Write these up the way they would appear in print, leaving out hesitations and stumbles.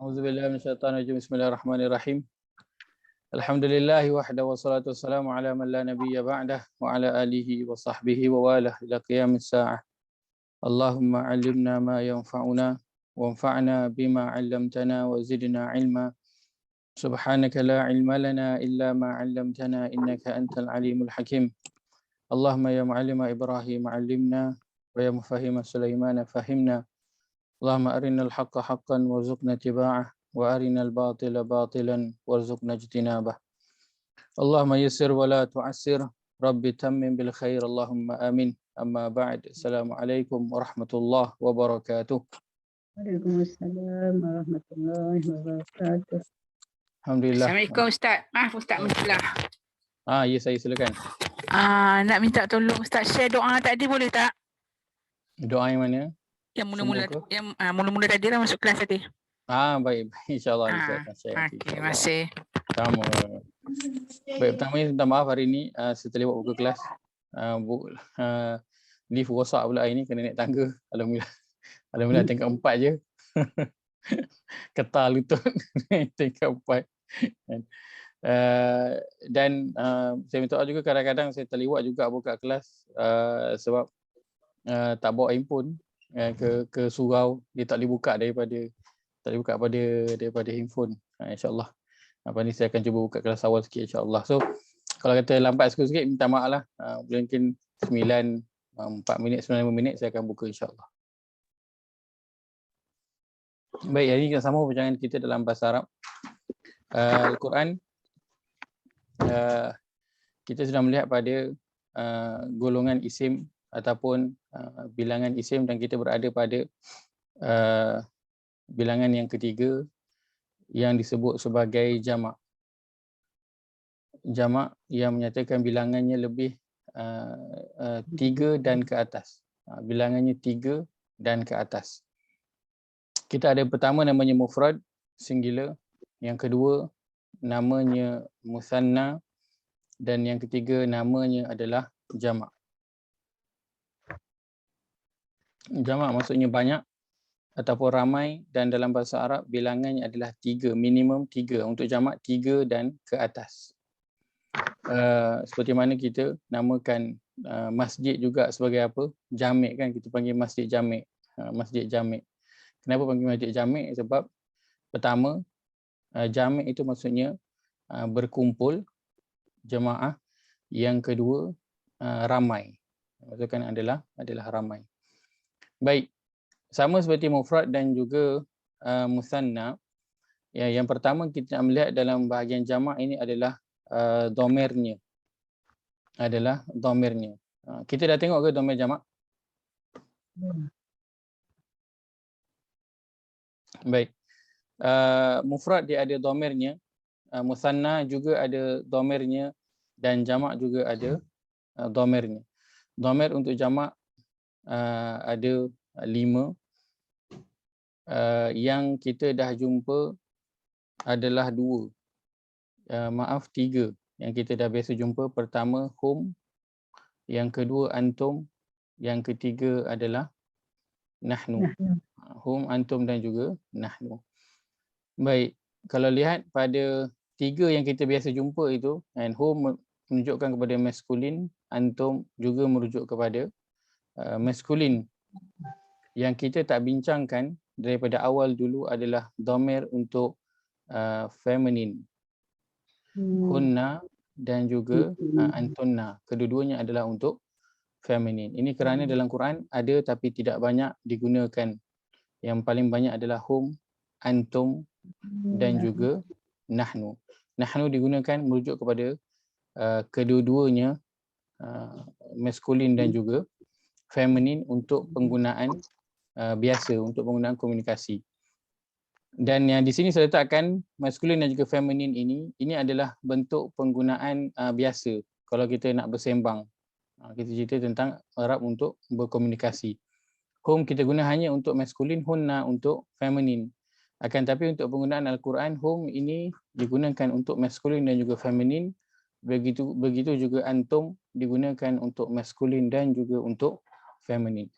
A'udzubillahi minasyaitonirrajim. Bismillahirrahmanirrahim. Alhamdulillahi wahda wassalatu wassalamu ala man la nabiyya ba'dah wa ala alihi wa sahbihi wa walah ila qiyamis sa'ah. Allahumma 'allimna ma yanfa'una wanfa'na bima 'allamtana wa zidna 'ilma. Subhanaka la 'ilma lana illa ma 'allamtana innaka antal alimul hakim. Allahumma ya mu'allima Ibrahim 'allimna wa ya mufahhima Sulaiman fahimna. Allahumma arinal haqqa haqqan warzuqna ittiba'ah wa arinal batila batilan warzuqna ijtinabah. Allahumma yassir wa la tu'assir, rabbi tammim bil khair, Allahumma amin. Amma ba'd. Assalamualaikum warahmatullahi wabarakatuh. Waalaikumsalam warahmatullahi wabarakatuh. Alhamdulillah. Assalamualaikum Ustaz. Maaf Ustaz mencelah. Ya, saya silakan. Nak minta tolong Ustaz share doa tadi boleh tak? Doa yang mana? Yang mula-mula Semua ke? yang mula-mula tadi lah masuk kelas tadi. Baik. InsyaAllah saya akan share nanti. Okey, terima kasih. Sama. Baik, pertama ni minta maaf hari ni saya terlewat buka kelas. Lift rosak pula hari ni, kena naik tangga. Alhamdulillah tingkat 4 je. Ketar lutut naik tingkat 4. Dan saya minta maaf juga kadang-kadang saya terlewat juga buka kelas sebab tak bawa handphone ke surau, dia tak boleh buka daripada handphone. InsyaAllah apa ni saya akan cuba buka kelas awal sikit insyaAllah. So kalau kata lambat sikit minta maaf lah. Mungkin 4 minit 9 minit saya akan buka insyaAllah. Baik, hari ini kita sama perbincangan kita dalam bahasa Arab. Al-Quran, kita sudah melihat pada golongan isim ataupun bilangan isim, dan kita berada pada bilangan yang ketiga yang disebut sebagai jamak. Jamak yang menyatakan bilangannya lebih 3 dan ke atas. Bilangannya 3 dan ke atas. Kita ada pertama namanya mufrad, singular. Yang kedua namanya musanna, dan yang ketiga namanya adalah jamak. Jamak maksudnya banyak ataupun ramai, dan dalam bahasa Arab bilangannya adalah 3, minimum 3. Untuk jamak 3 dan ke atas. Seperti mana kita namakan masjid juga sebagai apa? Jamik kan, kita panggil masjid jamik. Masjid jamik. Kenapa panggil masjid jamik? Sebab pertama, jamik itu maksudnya berkumpul jemaah. Yang kedua, ramai. Maksudkan adalah ramai. Baik, sama seperti mufrad dan juga musanna. Yang pertama kita nak melihat dalam bahagian jamak ini adalah domirnya. Kita dah tengok ke domir jamak? Baik. Mufrad dia ada domirnya, musanna juga ada domirnya, dan jamak juga ada domirnya. Domir untuk jamak ada 5. Yang kita dah jumpa adalah 2. 3 yang kita dah biasa jumpa. Pertama hum, yang kedua antum, yang ketiga adalah nahnu. Hum, antum dan juga nahnu. Baik, kalau lihat pada 3 yang kita biasa jumpa itu, and hum menunjukkan kepada maskulin, antum juga merujuk kepada maskulin. Yang kita tak bincangkan daripada awal dulu adalah domir untuk feminin. Hunna dan juga antunna. Kedua-duanya adalah untuk feminin. Ini kerana dalam Quran ada tapi tidak banyak digunakan. Yang paling banyak adalah hum, antum dan juga nahnu. Nahnu digunakan merujuk kepada kedua-duanya maskulin dan juga feminin untuk penggunaan biasa, untuk penggunaan komunikasi. Dan yang di sini saya letakkan maskulin dan juga feminin ini adalah bentuk penggunaan biasa kalau kita nak bersembang. Kita cerita tentang Arab untuk berkomunikasi. Hum kita guna hanya untuk maskulin, hunna untuk feminin. Akan tapi untuk penggunaan Al-Quran, hum ini digunakan untuk maskulin dan juga feminin. Begitu juga antum digunakan untuk maskulin dan juga untuk feminin.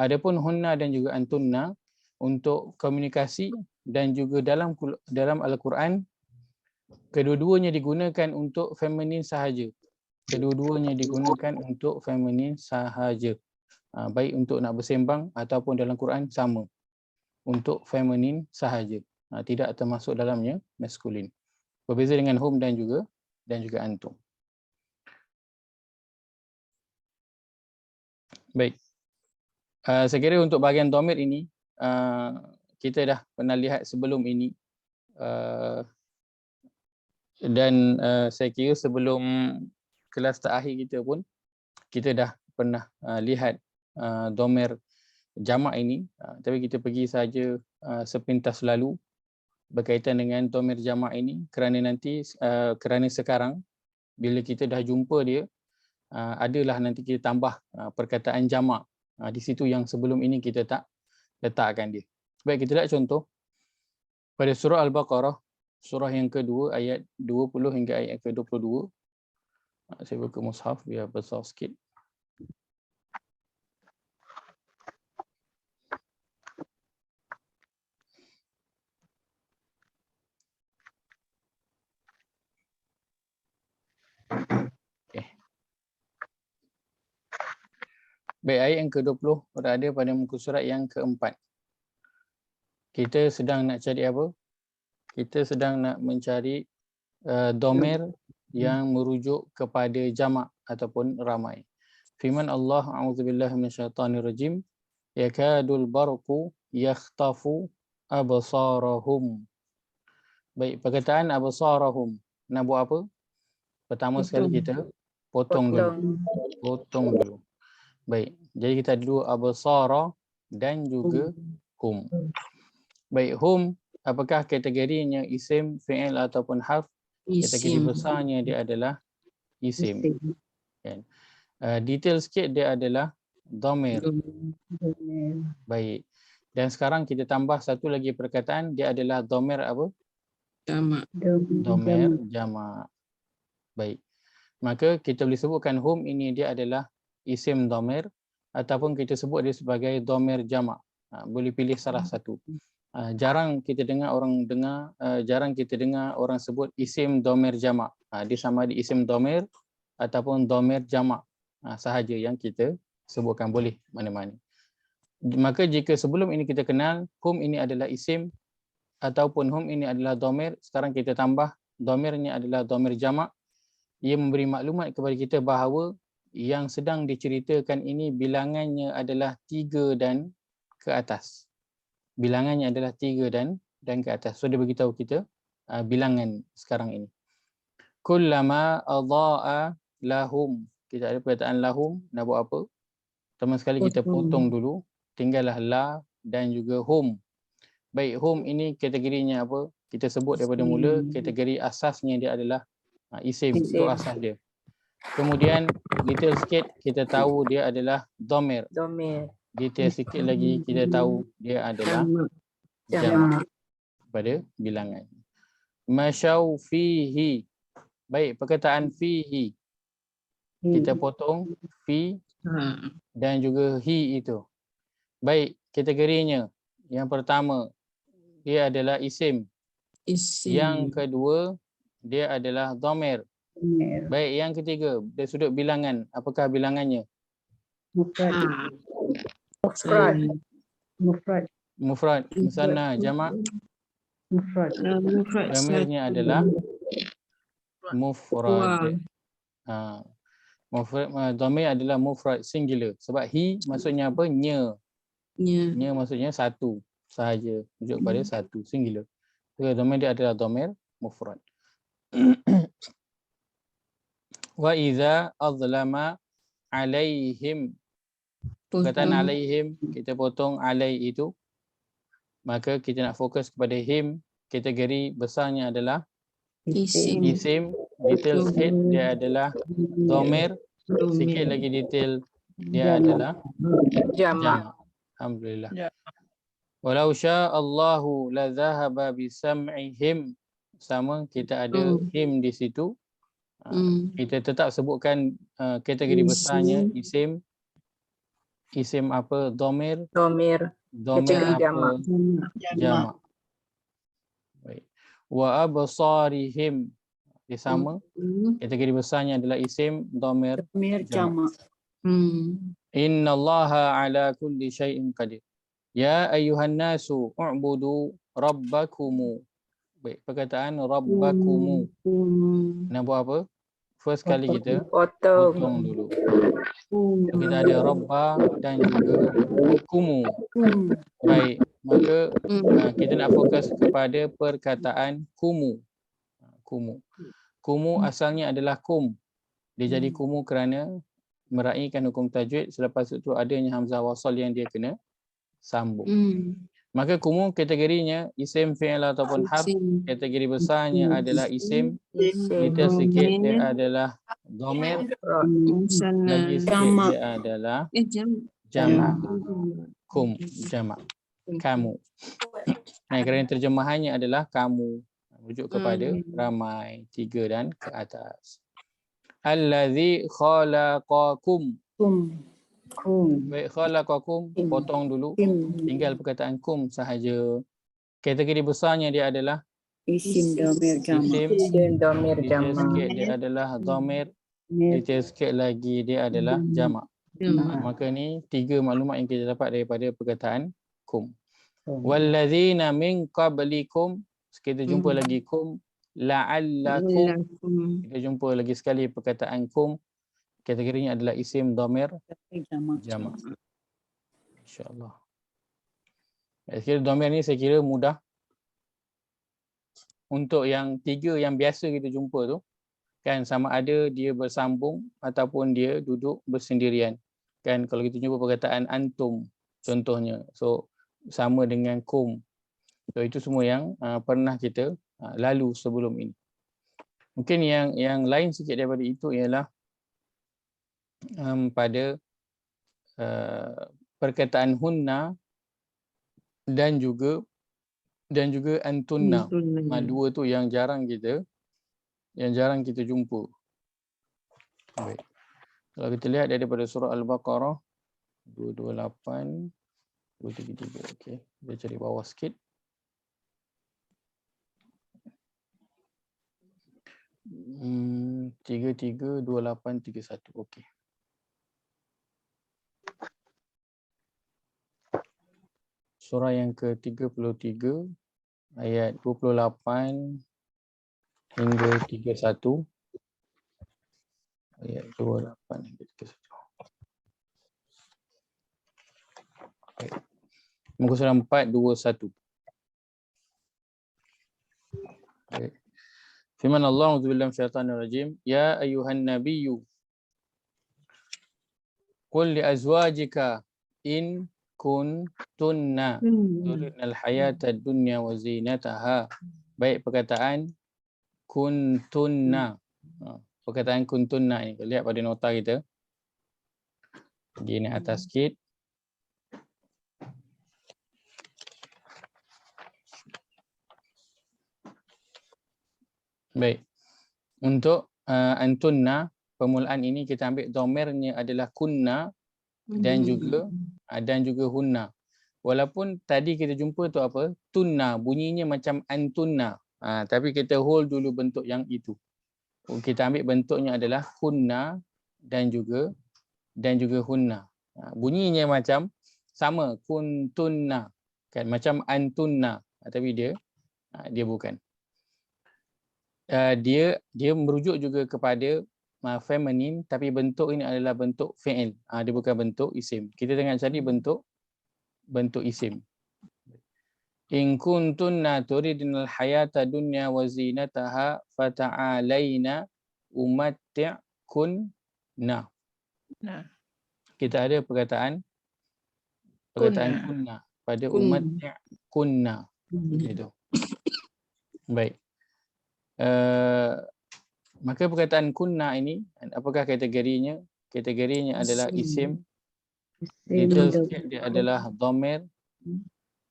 Adapun hunna dan juga antunna untuk komunikasi dan juga dalam Al-Quran, kedua-duanya digunakan untuk feminin sahaja. Kedua-duanya digunakan untuk feminin sahaja. Baik untuk nak bersembang ataupun dalam Quran sama. Untuk feminin sahaja. Tidak termasuk dalamnya maskulin. Berbeza dengan hum dan juga antum. Baik. Saya kira untuk bahagian dhamir ini kita dah pernah lihat sebelum ini. Dan saya kira sebelum kelas terakhir kita pun kita dah pernah lihat dhamir jamak ini, tapi kita pergi saja sepintas lalu berkaitan dengan dhamir jamak ini kerana sekarang bila kita dah jumpa dia, adalah nanti kita tambah perkataan jamak di situ yang sebelum ini kita tak letakkan dia. Baik, kita lihat contoh pada surah Al-Baqarah, surah yang kedua ayat 20 hingga ayat ke-22. Saya buka mushaf biar besar sikit. Baik, ayat yang ke-20 berada pada muka surat yang keempat. Kita sedang nak cari apa? Kita sedang nak mencari dhamir yang merujuk kepada jamak ataupun ramai. Firman Allah, a'udzubillahi minasyaitanirrajim, yakadul barqu yakhtafu absarahum. Baik, perkataan absarahum nak buat apa? Pertama sekali kita potong dulu. Baik, jadi kita ada dua, absara dan juga hum. Baik, hum apakah kategorinya isim, fi'il ataupun harf? Kategori besarnya dia adalah isim. Kan? Detail sikit dia adalah dhamir. Baik. Dan sekarang kita tambah satu lagi perkataan, dia adalah dhamir apa? Jamak. Dhamir jamak. Baik. Maka kita boleh sebutkan hum ini dia adalah isim dhamir ataupun kita sebut dia sebagai dhamir jamak. Boleh pilih salah satu. Jarang kita dengar orang sebut isim dhamir jamak. Dia sama ada isim dhamir ataupun dhamir jamak sahaja yang kita sebutkan, boleh mana-mana. Maka jika sebelum ini kita kenal hum ini adalah isim ataupun hum ini adalah dhamir, sekarang kita tambah dhamirnya adalah dhamir jamak. Ia memberi maklumat kepada kita bahawa yang sedang diceritakan ini bilangannya adalah 3 dan ke atas. Bilangannya adalah 3 dan ke atas. So dia beritahu kita bilangan sekarang ini. Kullama adha'a lahum. Kita ada perkataan lahum, nak buat apa? Pertama sekali kita potong dulu, tinggallah la dan juga hum. Baik, hum ini kategorinya apa? Kita sebut daripada mula, kategori asasnya dia adalah isim, itu asas dia. Kemudian detail sikit kita tahu dia adalah dhamir. Detail sikit lagi kita tahu dia adalah jamak pada bilangan. Masyau fihi. Baik, perkataan fihi kita potong fi dan juga hi itu. Baik, kategorinya yang pertama dia adalah isim. Yang kedua dia adalah dhamir. Baik, yang ketiga dari sudut bilangan, apakah bilangannya? Mufrad, musanna, jamak. Dhamirnya adalah mufrad. Dhamir adalah mufrad, singular. Sebab hi maksudnya apa? Nya. Nya maksudnya satu sahaja, rujuk pada satu, singular. So, dhamir dia adalah dhamir mufrad. Wa idza azlama alaihim. Perkataan alaihim kita potong alai itu. Maka kita nak fokus kepada him. Kategori besarnya adalah isim. Detail sikit dia adalah dhamir. Sikit lagi detail dia adalah jamak. Alhamdulillah. Walau sya'allahu la dhahaba bisam'ihim. Sama, kita ada him di situ. Kita tetap sebutkan kategori besarnya isim. Isim apa? Dhamir apa? Jamak. wa absarihim. Dia sama. Kategori besarnya adalah isim dhamir Dhamir jamak. jamak. Innallaha ala kulli syai'in qadir. Ya ayyuhan nasu u'budu rabbakumu. Baik, perkataan rabbakumu. Nak buat apa? First kali kita potong dulu. So, kita ada rabba dan juga kumu. Baik, maka kita nak fokus kepada perkataan kumu. Kumu. Kumu asalnya adalah kum. Dia jadi kumu kerana meraihkan hukum tajwid, selepas itu adanya hamzah wasal yang dia kena sambung. Maka kumu kategorinya isim fi'il ataupun harf. Kategori besarnya adalah isim. Detail sikit dia adalah dhamir. Lagi sikit dia adalah jamak. Kum, jamak. Kamu. Nah, kerana terjemahannya adalah kamu. Rujuk kepada ramai, 3 dan ke atas. Allazi khalaqakum. Baik, khalaqakum potong dulu. Tinggal perkataan kum sahaja. Kategori besarnya dia adalah Isim dhamir jamak. Isim dhamir detail jamak. sikit dia adalah dhamir. Detail sikit lagi dia adalah jamak. Maka ni 3 maklumat yang kita dapat daripada perkataan kum. Wallazina min qablikum. Kita jumpa lagi kum. La'allakum. Kita jumpa lagi sekali perkataan kum. Kategorinya adalah isim dhamir jamak. InsyaAllah. Saya kira dhamir ni saya kira mudah. Untuk yang 3 yang biasa kita jumpa tu, kan sama ada dia bersambung ataupun dia duduk bersendirian. Kan kalau kita jumpa perkataan antum contohnya. So sama dengan kum. So itu semua yang pernah kita lalu sebelum ini. Mungkin yang lain sikit daripada itu ialah pada perkataan hunna dan juga antunna. Dua tu yang jarang kita jumpa. Baik. Kalau kita lihat daripada surah Al-Baqarah 228 233. Okey, kita cari bawah sikit. Hmm, 332831. Okey. Surah yang ke-33 ayat 28 hingga 31. Ayat 28 hingga 31. Baik. Muka surah 421. Baik. Firman Allah, a'udzubillahi minasyaitanir rajim, ya ayyuhan nabiyyu qul li azwajika in kuntunna turidnal hayatad dunya wa zinataha. Baik, perkataan kuntunna. Perkataan kuntunna ni, lihat pada nota kita. Pergi naik atas sikit. Baik. Untuk antunna, permulaan ini kita ambil dhamirnya adalah kunna dan juga hunna. Walaupun tadi kita jumpa tu apa? Tunna, bunyinya macam antunna. Tapi kita hold dulu bentuk yang itu. Kita ambil bentuknya adalah kunna dan juga hunna. Bunyinya macam sama, kuntunna. Kan macam antunna, tapi dia bukan. Dia merujuk juga kepada feminin, tapi bentuk ini adalah bentuk fi'il. Dia bukan bentuk isim. Kita tengah cari bentuk isim. In kuntunna turidnal hayata dunya wa zinataha fata'alaina umatti'kunna. Kita ada perkataan kunna pada umatti'kunna. Gitu. Baik. Maka perkataan kunna ini, apakah kategorinya? Kategorinya adalah isim. Detail sikit dia adalah dhamir.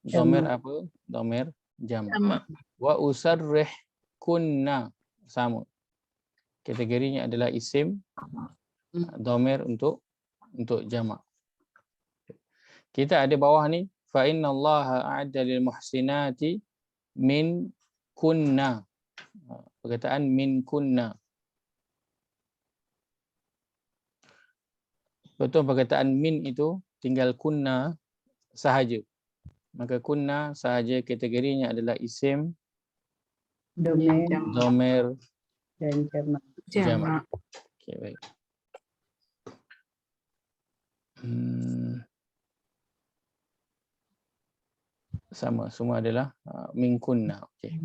Dhamir apa? Dhamir jamak. Wa usarrih kunna, sama. Kategorinya adalah isim. Dhamir untuk jamak. Kita ada bawah ni, fa innallaha a'adda lil muhsinati min kunna. Perkataan min kunna. Betul, perkataan min itu tinggal kunna sahaja. Maka kunna sahaja kategorinya adalah isim, Domain domer, dan jamak. jamak. Okey, baik. Sama, semua adalah min kunna. Okey.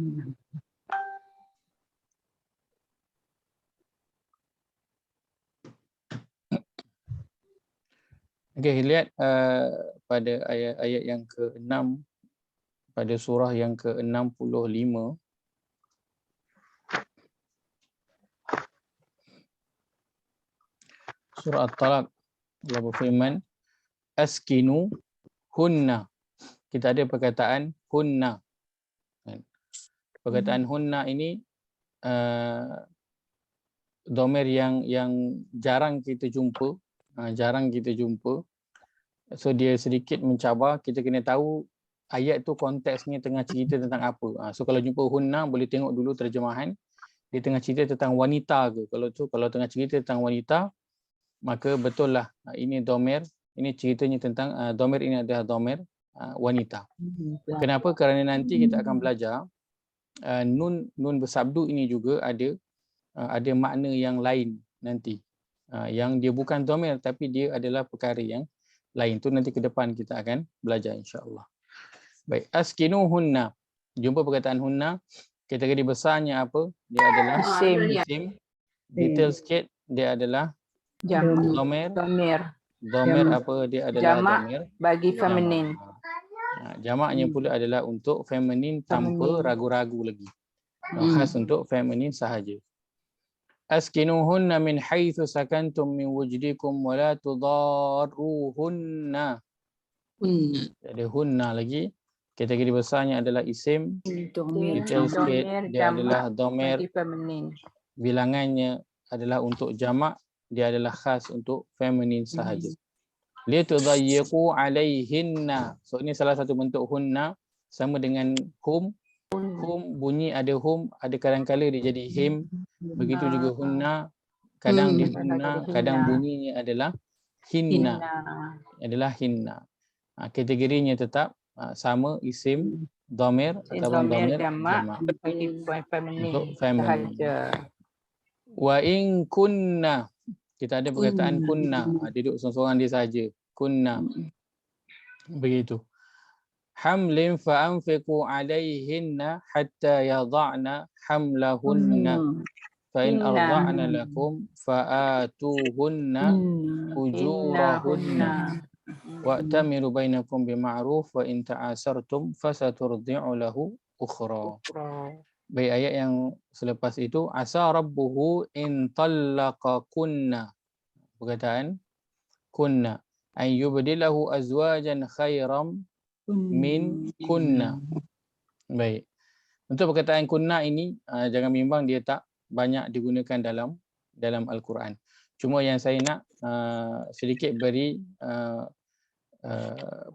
Okey, lihat pada ayat-ayat yang ke-6 pada surah yang ke-65. Surah At-Talaq, Allah berfirman, askinu hunna. Kita ada perkataan hunna. Perkataan hunna ini domer yang jarang kita jumpa. Jarang kita jumpa. So dia sedikit mencabar, kita kena tahu ayat tu konteksnya tengah cerita tentang apa. So kalau jumpa hunna, boleh tengok dulu terjemahan. Dia tengah cerita tentang wanita ke? Kalau tengah cerita tentang wanita, maka betul lah ini domer, ini ceritanya tentang domer ini adalah domer wanita. Kenapa? Kerana nanti kita akan belajar nun bersabdu ini juga ada makna yang lain nanti. Yang dia bukan domer tapi dia adalah perkara yang lain. Tu nanti ke depan kita akan belajar insya-Allah. Baik, askinuhunna. Jumpa perkataan hunna, kategori besarnya apa? Dia adalah isim. Detail sikit, dia adalah domer. Domer apa? Dia adalah Jamak domer bagi feminin. Jamaknya pula adalah untuk feminin tanpa ragu-ragu lagi. Khas untuk feminin sahaja. Askinuhunna min haitsu sakantum min wujdikum wa la tudarruhunna. Ada hunna lagi. Kategori besarnya adalah isim. Detail sikit, dia adalah domer. Bilangannya adalah untuk jamak, dia adalah khas untuk feminin sahaja. Litudayyiqu alaihinna. So ini salah satu bentuk hunna, sama dengan hum. Hum bunyi ada hum, ada kadang-kala dia jadi him. Begitu juga hunna, kadang dia hunna, kadang bunyinya adalah hinna. Adalah hinna. Kategorinya tetap sama, isim, domer ataupun domer jamak untuk feminin. Wa in kunna, kita ada perkataan kunna, duduk seorang-seorang dia saja. Kunna. Begitu. Hamlin fa anfiqu alaihinna hatta yada'na hamlahunna fa in arda'na lakum fa atuhunna ujurahunna wa'tamiru bainakum bima'ruf wa in ta'asartum fasaturdi'u lahu ukhra. Baik, ayat yang selepas itu, asa rabbuhu in tallaqakunna. Perkataan kunna ay yubdilahu azwajan khairam min kunna. Baik. Untuk perkataan kunna ini jangan bimbang, dia tak banyak digunakan dalam Al-Quran. Cuma yang saya nak sedikit beri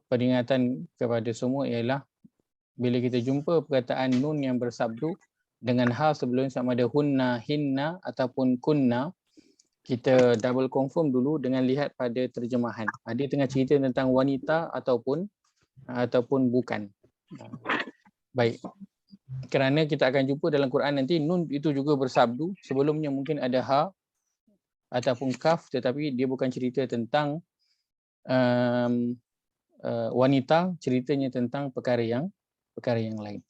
peringatan kepada semua ialah bila kita jumpa perkataan nun yang bersabdu dengan hal sebelum sama ada hunna, hinna ataupun kunna, kita double confirm dulu dengan lihat pada terjemahan. Dia tengah cerita tentang wanita ataupun bukan. Baik. Kerana kita akan jumpa dalam Quran nanti nun itu juga bersabdu. Sebelumnya mungkin ada ha ataupun kaf, tetapi dia bukan cerita tentang wanita, ceritanya tentang perkara yang lain.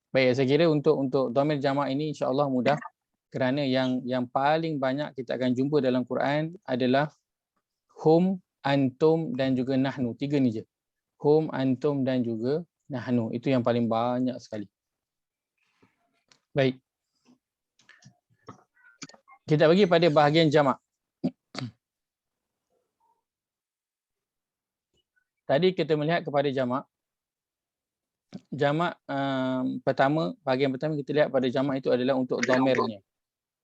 Baik, saya kira untuk dhamir jamak ini insya-Allah mudah, kerana yang paling banyak kita akan jumpa dalam Quran adalah hum, antum dan juga nahnu. 3 ni je. Hum, antum dan juga nahnu. Itu yang paling banyak sekali. Baik. Kita pergi pada bahagian jamak. Tadi kita melihat kepada jamak. Jamak bahagian pertama kita lihat pada jamak itu adalah untuk dhamirnya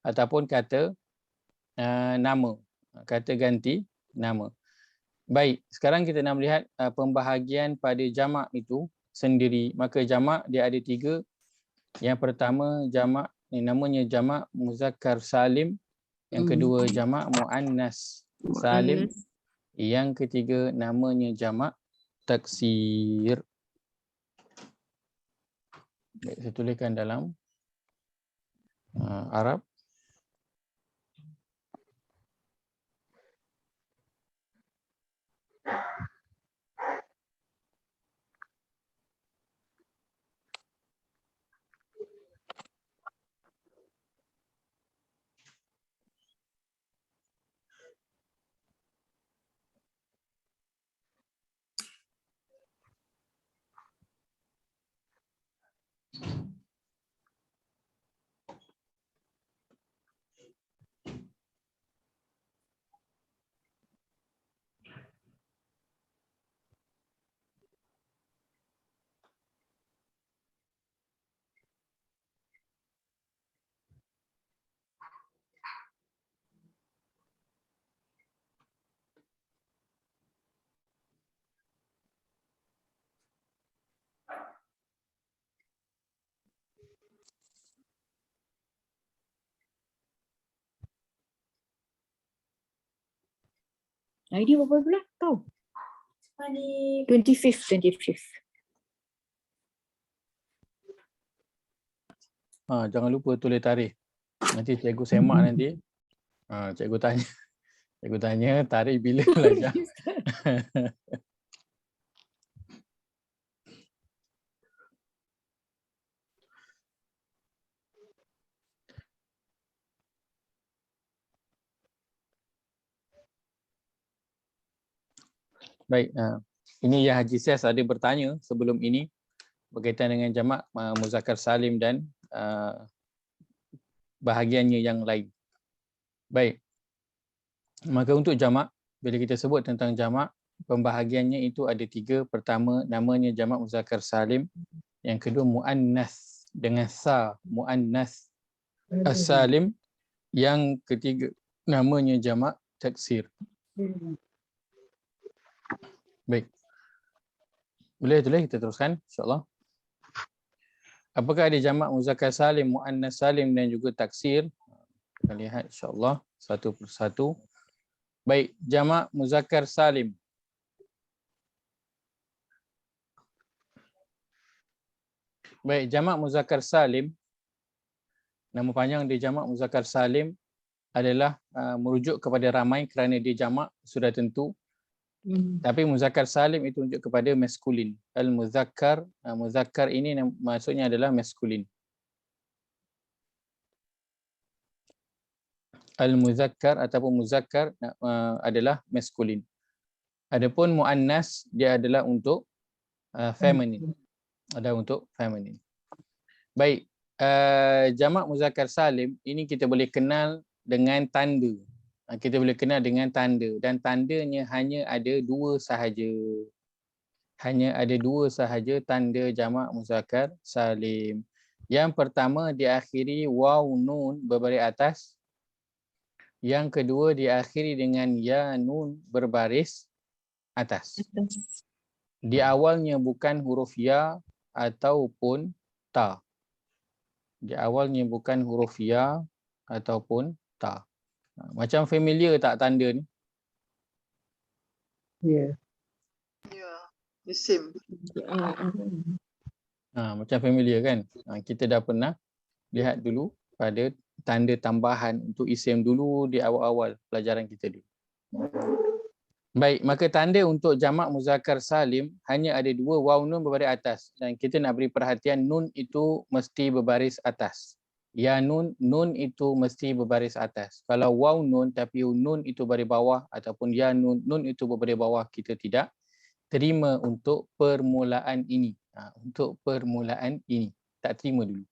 ataupun kata nama, kata ganti nama. Baik, sekarang kita nak melihat pembahagian pada jamak itu sendiri. Maka jamak dia ada 3 Yang pertama jamak ni namanya jamak muzakkar salim, yang kedua jamak muannas salim, yang ketiga namanya jamak taksir. Baik, saya tuliskan dalam Arab. ID berapa bulan? Tahu? 25th. Jangan lupa tulis tarikh. Nanti cikgu semak nanti. Cikgu tanya. Cikgu tanya tarikh bila belajar. Baik, ini yang Haji Sias ada bertanya sebelum ini berkaitan dengan jamak muzakkar salim dan bahagiannya yang lain. Baik, maka untuk jamak, bila kita sebut tentang jamak, pembahagiannya itu ada 3. Pertama, namanya jamak muzakkar salim. Yang kedua, muannas dengan sa, muannas as-salim. Yang ketiga, namanya jamak taksir. Baik. Boleh tulis, kita teruskan insya-Allah. Apakah ada jamak muzakkar salim, muannas salim dan juga taksir? Kita lihat insya-Allah satu persatu. Baik, jamak muzakkar salim. Baik, jamak muzakkar salim, nama panjang dia jamak muzakkar salim adalah merujuk kepada ramai kerana dia jamak sudah tentu. Tapi muzakkar salim itu tunjuk kepada maskulin. Al-muzakkar, muzakkar ini maksudnya adalah maskulin. Al-muzakkar ataupun muzakkar adalah maskulin. Adapun muannas dia adalah untuk feminine. Ada untuk feminine. Baik, jamak muzakkar salim ini kita boleh kenal dengan tanda. Kita boleh kenal dengan tanda dan tandanya hanya ada 2 sahaja. Hanya ada 2 sahaja tanda jamak muzakkar salim. Yang pertama diakhiri waw nun berbaris atas. Yang kedua diakhiri dengan ya nun berbaris atas. Di awalnya bukan huruf ya ataupun ta. Di awalnya bukan huruf ya ataupun ta. Macam familiar tak tanda ni? Ya. The same. Macam familiar kan? Kita dah pernah lihat dulu pada tanda tambahan untuk isim dulu di awal-awal pelajaran kita dulu. Baik, maka tanda untuk jamak muzakkar salim hanya ada 2 waw nun berbaris atas dan kita nak beri perhatian nun itu mesti berbaris atas. Ya nun, nun itu mesti berbaris atas. Kalau waw nun tapi nun itu baris bawah ataupun ya nun, nun itu berbaris bawah, kita tidak terima untuk permulaan ini. Untuk permulaan ini. Tak terima dulu.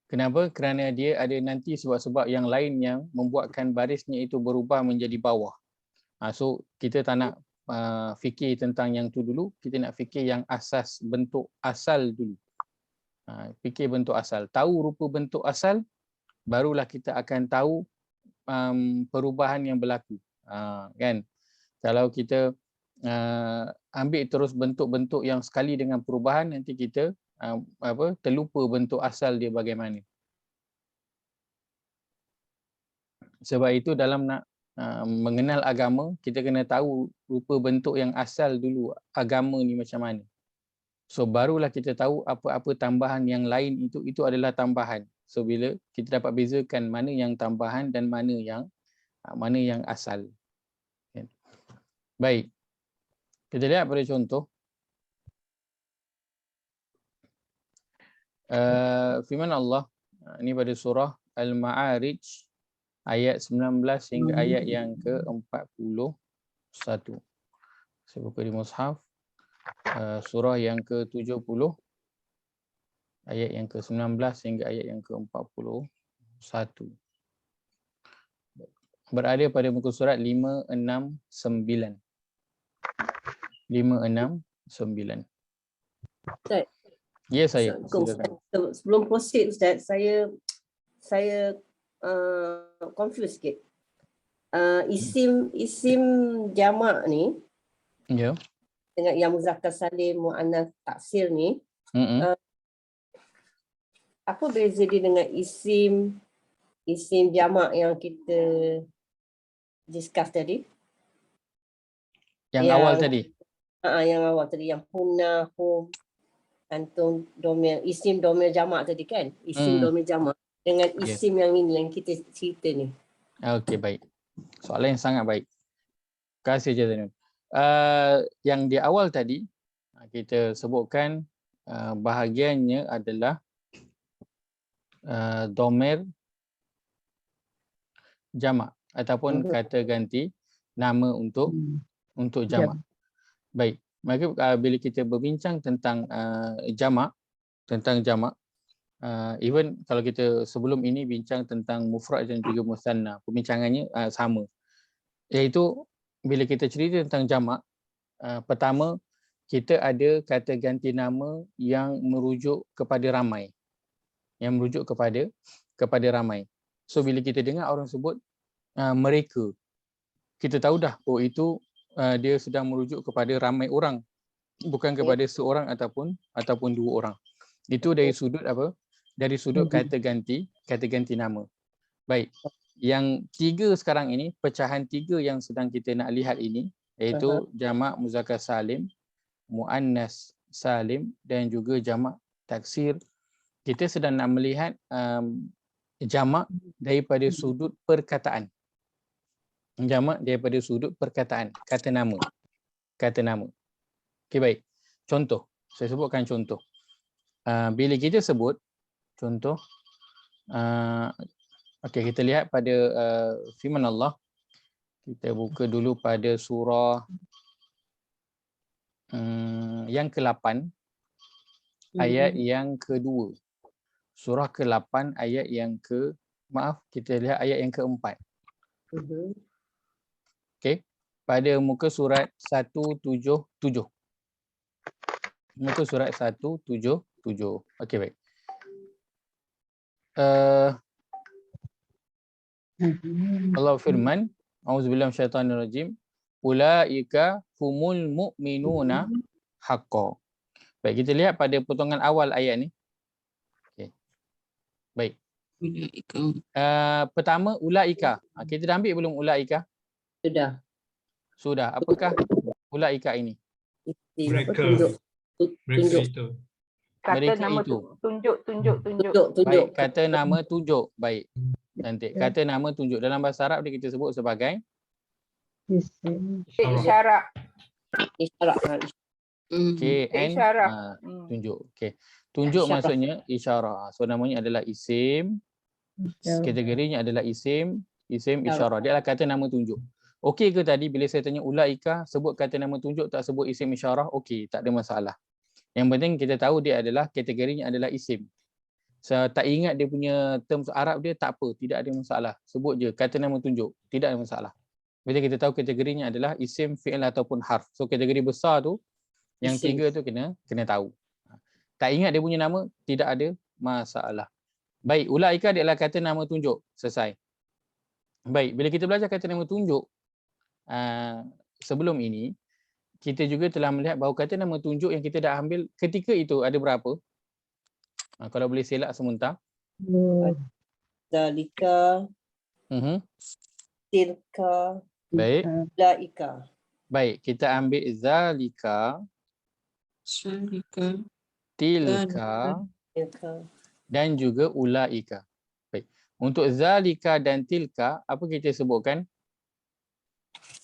Kenapa? Kerana dia ada nanti sebab-sebab yang lain yang membuatkan barisnya itu berubah menjadi bawah. So kita tak nak fikir tentang yang tu dulu, kita nak fikir yang asas, bentuk asal dulu. Fikir bentuk asal. Tahu rupa bentuk asal, barulah kita akan tahu perubahan yang berlaku. Kan? Kalau kita ambil terus bentuk-bentuk yang sekali dengan perubahan, nanti kita terlupa bentuk asal dia bagaimana. Sebab itu dalam nak mengenal agama, kita kena tahu rupa bentuk yang asal dulu agama ni macam mana. So barulah kita tahu apa-apa tambahan yang lain itu adalah tambahan. So bila kita dapat bezakan mana yang tambahan dan mana yang asal. Baik. Kita lihat pada contoh. Firman Allah ini pada surah Al-Ma'arij ayat 19 hingga ayat yang ke-41. Saya buka di mushaf. Surah yang ke-70 ayat yang ke-19 hingga ayat yang ke-41. Berada pada muka surat 569. 569. Ustaz. Ya, saya. Silakan. Sebelum proceed Ustaz, saya confused sikit. Isim jamak ni Ya. dengan yang muzakkar salim, muannas taksir ni, apa beza dia dengan isim jamak yang kita discuss tadi? Yang awal tadi. Yang awal tadi, yang punah, hum, antum, domir, isim domir jamak tadi kan? Isim domir jamak dengan isim yang ini yang kita cerita ni. Okey, baik. Soalan yang sangat baik. Terima kasih Jazanul. Yang di awal tadi kita sebutkan bahagiannya adalah domir jamak ataupun kata ganti nama untuk jamak. Baik. Maka bila kita berbincang tentang jamak, even kalau kita sebelum ini bincang tentang mufrad dan juga musanna, perbincangannya sama. Iaitu bila kita cerita tentang jamak, pertama kita ada kata ganti nama yang merujuk kepada ramai. Yang merujuk kepada ramai. So bila kita dengar orang sebut mereka, kita tahu dah itu dia sedang merujuk kepada ramai orang, bukan kepada seorang ataupun dua orang. Itu dari sudut apa? Dari sudut kata ganti nama. Baik. Yang tiga sekarang ini, pecahan tiga yang sedang kita nak lihat ini, iaitu jamak muzakkar salim, muannas salim dan juga jamak taksir. Kita sedang nak melihat jamak daripada sudut perkataan. Jamak daripada sudut perkataan, kata nama. Okey, baik. Contoh, saya sebutkan contoh. Bila kita sebut contoh, okey, kita lihat pada firman Allah. Kita buka dulu pada surah yang ke-8 ayat yang ke-2. Surah ke-8 ayat yang kita lihat ayat yang ke-4. Okey, pada muka surat 177. Muka surat 177. Okey, baik. Allah firman, auzubillahi minasyaitanirrajim, ulaika humul mu'minuna haqqan. Baik, kita lihat pada potongan awal ayat ni. Okey. Baik. Pertama ulaika. Kita dah ambil belum ulaika? Sudah. Apakah ulaika ini? Mereka itu. Kata nama tunjuk. Baik, kata nama tunjuk. Baik. Cantik. Kata nama tunjuk. Dalam bahasa Arab dia kita sebut sebagai Isyarat. tunjuk. Okey. Tunjuk maksudnya isyarah. So namanya adalah isim. Kategorinya adalah isim isyarah. Dia adalah kata nama tunjuk. Okey ke tadi bila saya tanya ulaika sebut kata nama tunjuk tak sebut isim isyarah? Okey, tak ada masalah. Yang penting kita tahu dia adalah kategorinya adalah isim. Tak ingat dia punya terms Arab dia tak apa, tidak ada masalah. Sebut je kata nama tunjuk, tidak ada masalah. Bila kita tahu kategorinya adalah isim, fi'il ataupun harf. So kategori besar tu yang tiga tu kena tahu. Tak ingat dia punya nama, tidak ada masalah. Baik, ulaika dia adalah kata nama tunjuk. Selesai. Baik, bila kita belajar kata nama tunjuk sebelum ini, kita juga telah melihat bahawa kata nama tunjuk yang kita dah ambil ketika itu ada berapa? Kalau boleh selak sebentar. Zalika, Mhm. tilka, Baik. ulaika. Baik, kita ambil zalika, Syarika. tilka Tilka. dan juga ulaika. Baik. Untuk zalika dan tilka, apa kita sebutkan?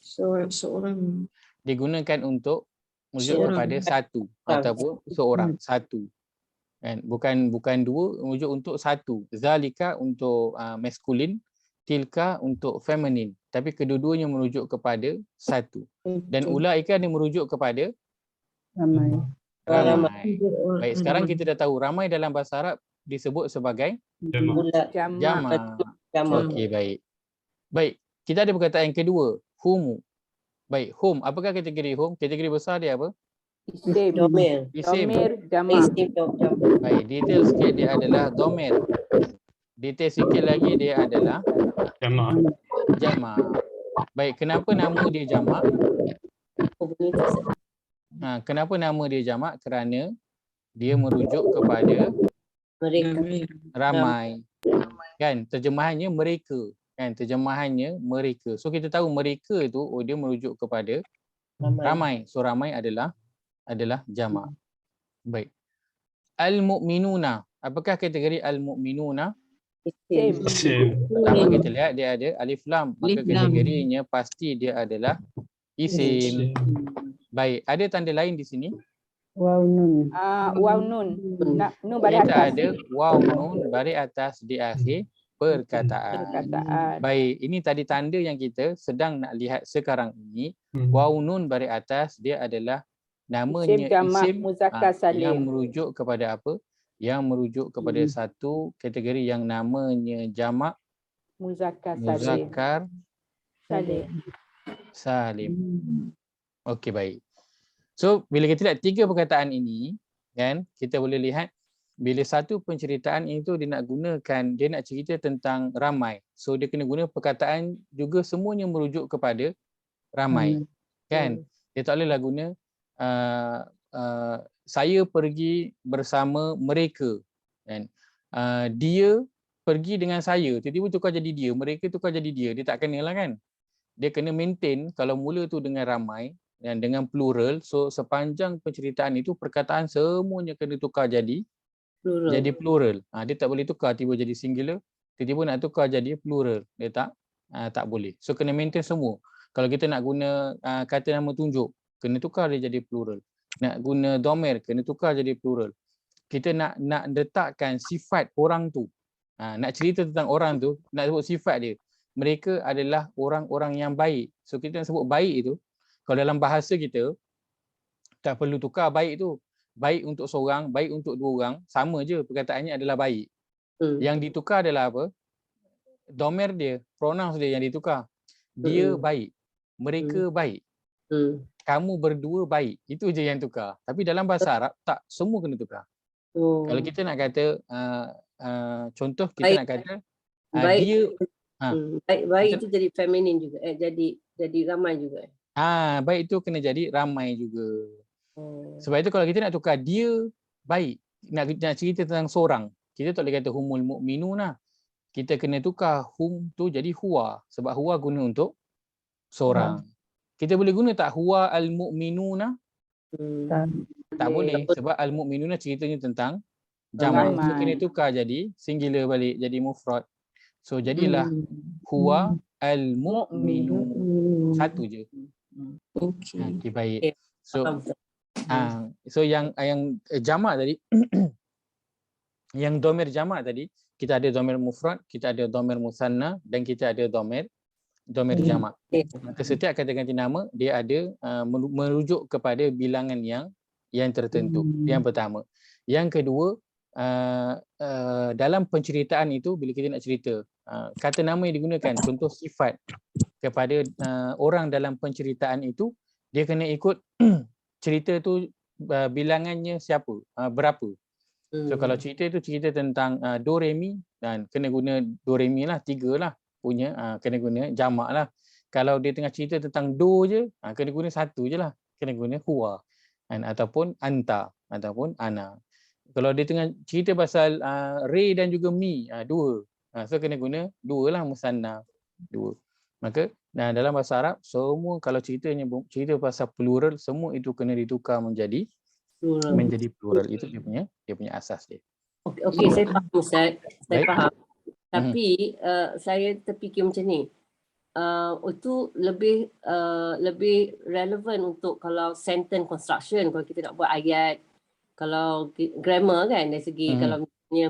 Seorang. Digunakan untuk merujuk Seorang. kepada satu ataupun seorang, satu. Kan? Bukan dua, merujuk untuk satu. Zalika untuk maskulin, tilka untuk feminin. Tapi kedua-duanya merujuk kepada satu. Dan ulaika dia merujuk kepada Ramai. ramai. Baik, sekarang kita dah tahu ramai dalam bahasa Arab disebut sebagai Jamak. Ula, jamak. jamak. Okey, baik. Baik, kita ada perkataan yang kedua, humu. Baik, hum. Apakah kategori hum? Kategori besar dia apa? Isim. Domir. Isim. Domir jamak. Isim jamak. Baik, detail sikit dia adalah domir. Detail sikit lagi dia adalah Jamak. jamak. Baik, kenapa nama dia jamak? Komunitas. Kenapa nama dia jamak? Kerana dia merujuk kepada Mereka. ramai. Kan? Terjemahannya mereka. Kan? Terjemahannya mereka. So kita tahu mereka itu dia merujuk kepada ramai. So ramai adalah jamak. Baik. Al-mu'minuna. Apakah kategori al-mu'minuna? Isim. Isim. Pertama kita lihat dia ada alif lam. Maka Alif lam. kategorinya pasti dia adalah isim. Baik. Ada tanda lain di sini? Waw nun. Waw nun. Nun baris Kita atas. ada waw nun baris atas di akhir perkataan. Perkataan. Baik, ini tadi tanda yang kita sedang nak lihat sekarang ini. Hmm. Waw nun baris atas dia adalah namanya Isim jamak isim muzakkar yang salim. merujuk kepada apa? Yang merujuk kepada satu kategori yang namanya jamak Muzakkar salim. muzakkar Salim. salim. Okey, baik. So, bila kita lihat tiga perkataan ini, kan, kita boleh lihat bila satu penceritaan itu dia nak gunakan, dia nak cerita tentang ramai. So, dia kena guna perkataan juga semuanya merujuk kepada ramai. Kan? Dia tak bolehlah guna saya pergi bersama mereka. Kan? Dia pergi dengan saya, tiba-tiba tukar jadi dia, mereka tukar jadi dia. Dia tak kenalah kan? Dia kena maintain kalau mula tu dengan ramai dan dengan plural, so sepanjang penceritaan itu perkataan semuanya kena tukar jadi plural. Dia tak boleh tukar tiba jadi singular, tiba-tiba nak tukar jadi plural. Dia tak boleh. So kena maintain semua. Kalau kita nak guna kata nama tunjuk, kena tukar dia jadi plural. Nak guna domir, kena tukar jadi plural. Kita nak letakkan sifat orang tu. Nak cerita tentang orang tu, nak sebut sifat dia. Mereka adalah orang-orang yang baik. So kita nak sebut baik itu, kalau dalam bahasa kita, tak perlu tukar baik tu. Baik untuk seorang, baik untuk dua orang, sama je perkataannya adalah baik. Yang ditukar adalah apa? Domir dia, pronouns dia yang ditukar. Dia baik. Mereka baik. Kamu berdua baik. Itu je yang tukar. Tapi dalam bahasa Arab, tak. Semua kena tukar. Kalau kita nak kata, contoh kita Baik. nak kata, Baik. dia... Baik itu jadi feminin juga. Jadi ramai juga. Baik itu kena jadi ramai juga. Sebab itu kalau kita nak tukar dia baik, nak cerita tentang seorang, kita tak boleh kata humul mu'minuna. Kita kena tukar hum tu jadi huwa. Sebab huwa guna untuk seorang. Kita boleh guna tak huwa al-mu'minuna? Tak boleh. Sebab al-mu'minuna ceritanya tentang jamak. So kena tukar jadi singular balik, jadi mufrad. So jadilah huwa al-mu'minun. Satu je. Okey, baik. So yang jamak tadi yang domir jamak tadi, kita ada domir mufrad, kita ada domir musanna dan kita ada domir jamak. Maka setiap kata ganti nama dia ada merujuk kepada bilangan yang tertentu. Yang pertama. Yang kedua, dalam penceritaan itu bila kita nak cerita, kata nama yang digunakan, contoh sifat kepada orang dalam penceritaan itu, dia kena ikut cerita tu bilangannya siapa, berapa. So kalau cerita itu cerita tentang do re mi, dan kena guna do re mi lah, 3 lah punya, kena guna jamak lah. Kalau dia tengah cerita tentang do je, kena guna 1 je lah, kena guna huwa, ataupun anta ataupun ana. Kalau dia tengah cerita pasal Ray dan juga Mi, dua. So kena guna dua lah, musanna, dua. Maka dalam bahasa Arab semua kalau cerita pasal plural, semua itu kena ditukar menjadi plural. Itu dia punya asas dia. Okey, saya faham Ustaz. Saya Baik. faham. Tapi saya terfikir macam ni. Itu lebih relevan untuk kalau sentence construction, kalau kita nak buat ayat, kalau grammar kan, dari segi kalau misalnya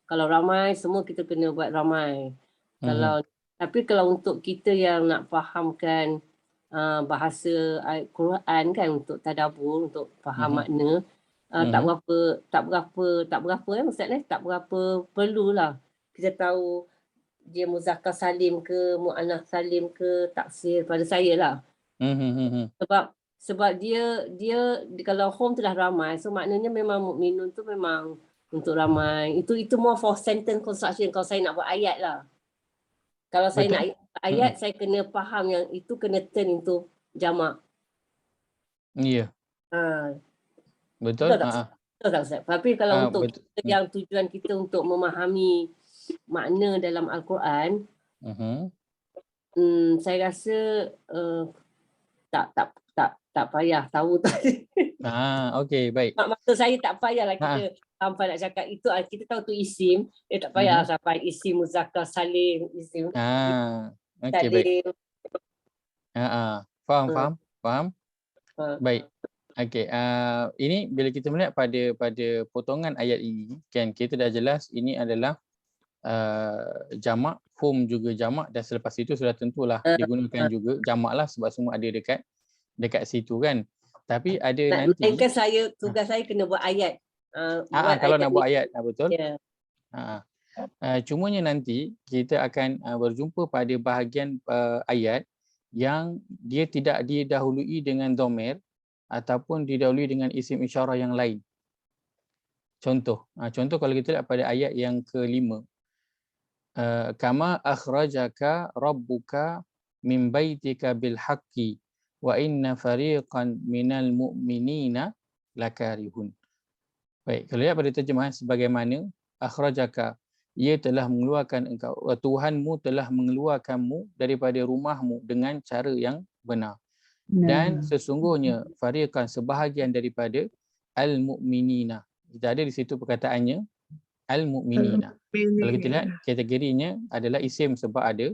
kalau ramai, semua kita kena buat ramai. Tapi kalau untuk kita yang nak fahamkan bahasa ayat Quran kan, untuk tadabbur, untuk faham makna, tak berapa Ustaz tak berapa perlulah kita tahu dia muzakkar salim ke, muannas salim ke, taksir pada saya lah. Sebab dia kalau home tu dah ramai, so maknanya memang mukminun tu memang untuk ramai. Itu more for sentence construction kalau saya nak buat ayat lah. Kalau saya nak ayat, saya kena faham yang itu kena turn into jamak. Ya. Betul? Betul tak Ustaz? Tapi kalau untuk kita yang tujuan kita untuk memahami makna dalam Al-Quran, saya rasa tak payah tahu tadi. Okey, baik. Maksud saya tak payahlah kita sampai nak cakap itu, kita tahu tu isim, tak payah sampai isim muzakkar salim, isim. Okey, baik. Faham. Baik. Okey, ini bila kita melihat pada potongan ayat ini, kan kita dah jelas ini adalah jamak, hum juga jamak, dan selepas itu sudah tentulah digunakan juga jamak lah sebab semua ada dekat situ kan. Tapi ada nanti tugas saya kena buat ayat. Kalau nak buat ayat, betul. Yeah. Cumanya nanti kita akan berjumpa pada bahagian ayat yang dia tidak didahului dengan dhamir ataupun didahului dengan isim isyarah yang lain. Contoh kalau kita lihat pada ayat yang ke-5, kama akhrajaka rabbuka min baitika bil haqqi wa inna fariqan minal mu'minina lakarihun. Baik, kalau lihat pada terjemahan sebagaimana akhrajaka, ia telah mengeluarkan engkau, Tuhanmu telah mengeluarkanmu daripada rumahmu dengan cara yang benar. Dan sesungguhnya fariqan, sebahagian daripada al-mu'minina. Kita ada di situ perkataannya al-mu'minina. Kalau kita lihat kategorinya adalah isim sebab ada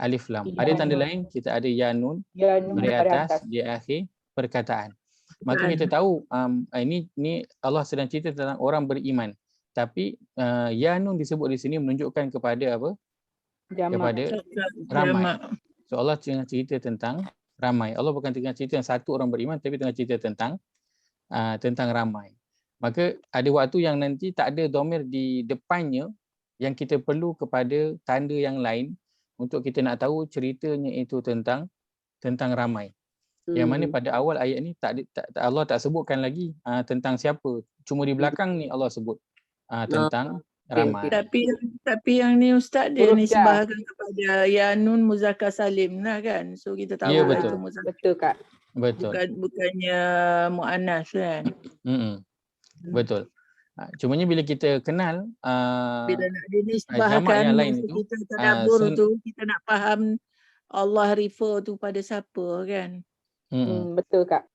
alif lam. Ada tanda lain, kita ada ya nun di atas, di akhir perkataan. Maka kita tahu ini Allah sedang cerita tentang orang beriman. Tapi ya nun disebut di sini menunjukkan kepada apa? Kepada ramai. So Allah tengah cerita tentang ramai. Allah bukan tengah cerita tentang satu orang beriman, tapi tengah cerita tentang ramai. Maka ada waktu yang nanti tak ada dhamir di depannya, yang kita perlu kepada tanda yang lain untuk kita nak tahu ceritanya itu tentang ramai. Yang mana pada awal ayat ni Allah tak sebutkan lagi tentang siapa. Cuma di belakang ni Allah sebut tentang ramai. Tapi yang ni Ustaz dia nisbahkan kepada ya nun muzakkar salim lah kan. So kita tahu betul. itu muzakkar. Betul Kak. Betul. Bukannya muannas kan. Betul. Cumanya bila kita kenal bila nak dinisbahkan yang lain itu, kita tadabbur tu, kita nak faham Allah refer tu pada siapa kan. Betul Kak.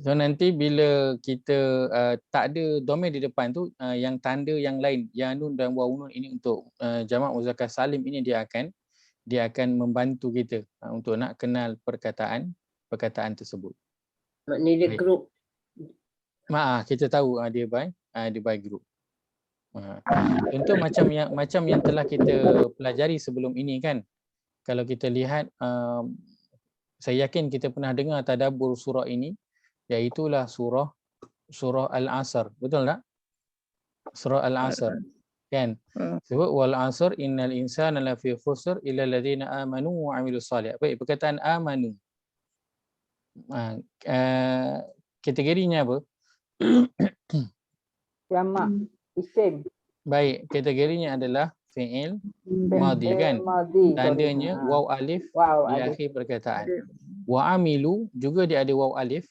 So nanti bila kita tak ada dhamir di depan tu, yang tanda yang lain, ya nun dan waw nun ini untuk jamak muzakkar salim ini dia akan membantu kita untuk nak kenal perkataan tersebut. Maknanya dia group. Kita tahu dia by group. Contoh macam yang telah kita pelajari sebelum ini kan. Kalau kita lihat, saya yakin kita pernah dengar tadabbur surah ini, iaitulah surah Al-Asr. Betul tak? Surah Al-Asr. Kan? Sebab wal asr innal insana lafi khusr illa alladhina amanu wa amilus salih. Baik, perkataan amanu. Kategorinya apa? Jamak, isim. Baik, kategorinya adalah fi'il madhi kan? Tandanya waw alif di akhir perkataan. Wa amilu juga dia ada waw alif.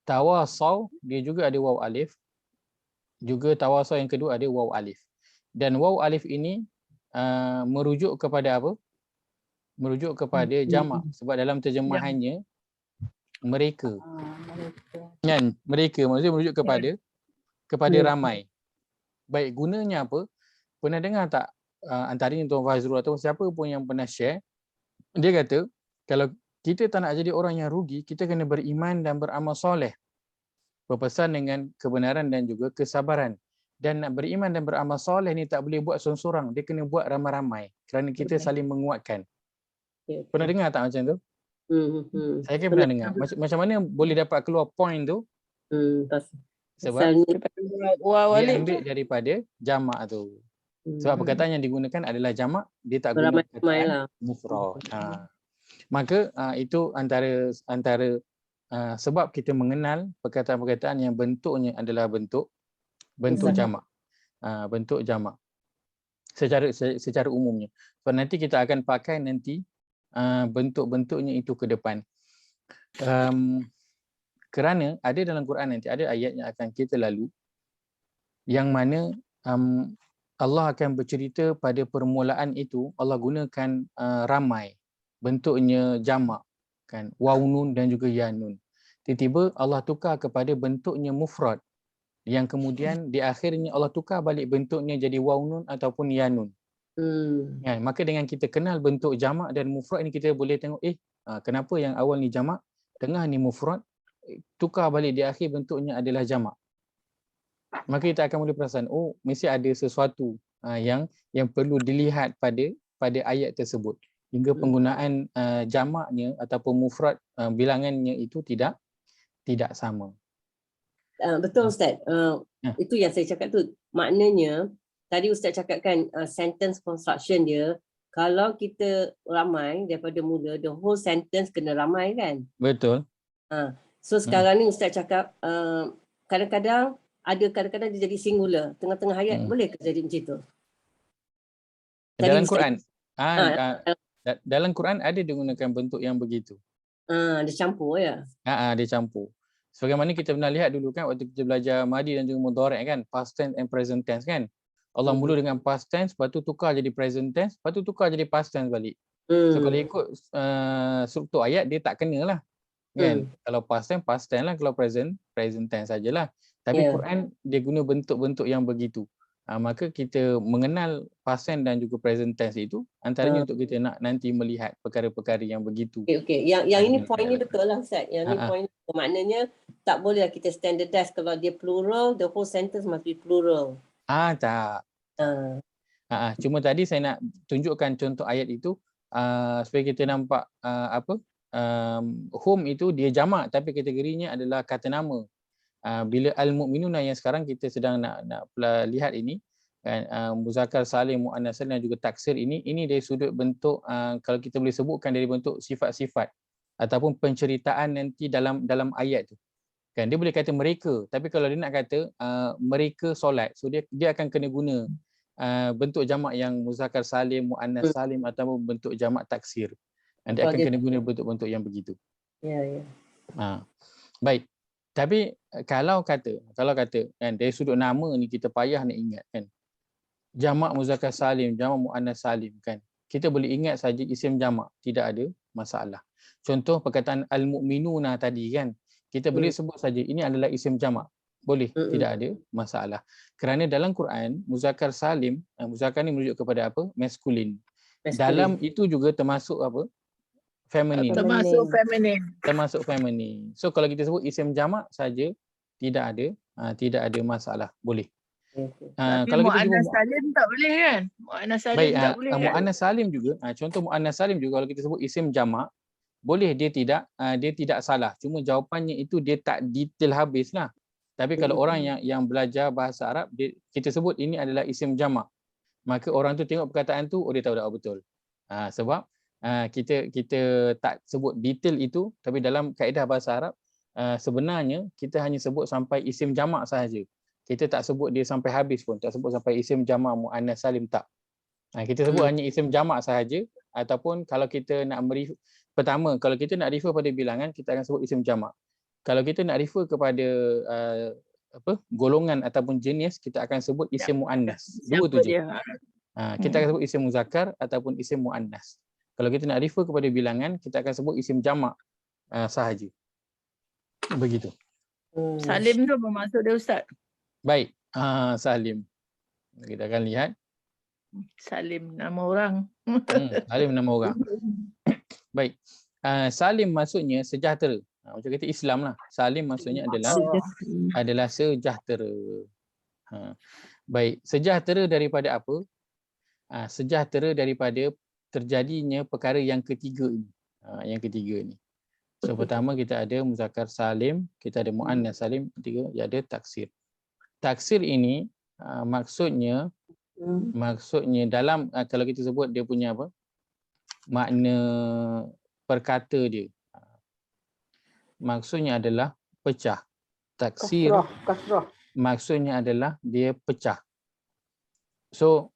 Tawasaw dia juga ada waw alif. juga tawasul yang kedua ada waw alif. Dan waw alif ini merujuk kepada apa? Merujuk kepada jamak, sebab dalam terjemahannya mereka. Kan? Mereka maksudnya merujuk kepada ramai. Baik, gunanya apa? Pernah dengar tak antaranya Tuan Fazrul atau siapa pun yang pernah share, dia kata kalau kita tak nak jadi orang yang rugi, kita kena beriman dan beramal soleh, berpesan dengan kebenaran dan juga kesabaran. Dan nak beriman dan beramal soleh ni tak boleh buat seorang-seorang, dia kena buat ramai-ramai kerana kita saling menguatkan. Pernah dengar tak macam tu? Saya kan pernah dengar. Macam mana boleh dapat keluar point tu? Sebab dia ambil daripada jamak tu. Sebab perkataan yang digunakan adalah jamak, dia tak guna perkataan mufrad. Maka itu antara sebab kita mengenal perkataan-perkataan yang bentuknya adalah bentuk jamak. Bentuk jamak. Secara umumnya. Sebab nanti kita akan pakai nanti bentuk-bentuknya itu ke depan. Kerana ada dalam Quran nanti ada ayat yang akan kita lalu yang mana Allah akan bercerita pada permulaan itu Allah gunakan ramai, bentuknya jamak kan, waw nun dan juga ya nun. Tiba-tiba Allah tukar kepada bentuknya mufrad yang kemudian di akhirnya Allah tukar balik bentuknya jadi waw nun ataupun ya nun. Ya, maka dengan kita kenal bentuk jamak dan mufrad ini kita boleh tengok kenapa yang awal ni jamak, tengah ni mufrad, tukar balik di akhir bentuknya adalah jamak. Maka kita akan boleh perasan mesti ada sesuatu yang perlu dilihat pada ayat tersebut hingga penggunaan jamaknya ataupun mufrad bilangannya itu tidak sama. Betul Ustaz. Itu yang saya cakap tu. Maknanya tadi Ustaz cakapkan sentence construction dia, kalau kita ramai daripada mula, the whole sentence kena ramai kan? Betul. So sekarang ni Ustaz cakap kadang-kadang dia jadi singular. Tengah-tengah ayat boleh ke jadi macam tu? Dalam Quran. Dalam Quran ada digunakan bentuk yang begitu. Dia campur ya? Dia campur. Sebagaimana kita pernah lihat dulu kan waktu kita belajar madi dan juga mudhari' kan, past tense and present tense kan. Allah mula dengan past tense, lepas tu tukar jadi present tense, lepas tu tukar jadi past tense balik. So kalau ikut struktur ayat dia tak kena lah. Kan? Kalau past tense lah, kalau present tense sajalah. Tapi Quran dia guna bentuk-bentuk yang begitu. Maka kita mengenal past tense dan juga present tense itu antaranya untuk kita nak nanti melihat perkara-perkara yang begitu. Okey. Yang ini poinnya betul lah Ustaz. Yang ni point maknanya tak bolehlah kita standardize kalau dia plural, the whole sentence must be plural. Tak. Cuma tadi saya nak tunjukkan contoh ayat itu supaya kita nampak home itu dia jamak tapi kategorinya adalah kata nama. Bila al-mu'minuna yang sekarang kita sedang nak lihat ini kan, muzakkar salim, muannas salim dan juga taksir ini dari sudut bentuk kalau kita boleh sebutkan dari bentuk sifat-sifat ataupun penceritaan nanti dalam ayat tu. Kan dia boleh kata mereka, tapi kalau dia nak kata mereka solat, so dia akan kena guna bentuk jamak yang muzakkar salim, muannas salim ataupun bentuk jamak taksir. Dia akan kena guna bentuk-bentuk yang begitu. Ya. Baik. Tapi kalau kata kan dari sudut nama ni kita payah nak ingat kan. Jamak muzakkar salim, jamak muannas salim kan. Kita boleh ingat saja isim jamak, tidak ada masalah. Contoh perkataan al-mu'minuna tadi kan. Kita boleh sebut saja ini adalah isim jamak. Boleh, tidak ada masalah. Kerana dalam Quran muzakkar salim, muzakkar ni merujuk kepada apa? Maskulin. Dalam itu juga termasuk apa? Feminine. Termasuk feminine. So kalau kita sebut isim jamak saja tidak ada masalah, boleh. Kalau muannas salim tak boleh kan? Muannas salim tak boleh. Muannas salim juga, contoh muannas salim juga kalau kita sebut isim jamak boleh, dia tidak salah. Cuma jawapannya itu dia tak detail habislah. Tapi kalau orang yang belajar bahasa Arab, kita sebut ini adalah isim jamak. Maka orang tu tengok perkataan tu, dia tahu dah betul. Sebab kita tak sebut detail itu, tapi dalam kaedah bahasa Arab sebenarnya kita hanya sebut sampai isim jamak sahaja. Kita tak sebut dia sampai habis pun, tak sebut sampai isim jamak muannas salim, tak. Kita sebut hanya isim jamak sahaja. Ataupun kalau kita nak pertama, kalau kita nak refer pada bilangan, kita akan sebut isim jamak. Kalau kita nak refer kepada golongan ataupun jenis, kita akan sebut isim muannas. Dua tu Siapa je. dia? Kita akan sebut isim muzakkar ataupun isim muannas. Kalau kita nak refer kepada bilangan, kita akan sebut isim jamak sahaja. Begitu. Salim tu apa maksud dia Ustaz? Baik, Salim. Kita akan lihat. Salim nama orang. Salim nama orang. Baik. Salim maksudnya sejahtera. Macam kata Islam lah. Salim maksudnya adalah sejahtera. Baik, sejahtera daripada apa? Sejahtera daripada terjadinya perkara yang ketiga ini. Yang ketiga ni. So pertama kita ada muzakkar salim, kita ada muannas salim, ketiga ada taksir. Taksir ini maksudnya dalam kalau kita sebut dia punya apa? Makna perkata dia. Maksudnya adalah pecah. Taksir Kasrah. maksudnya adalah dia pecah. So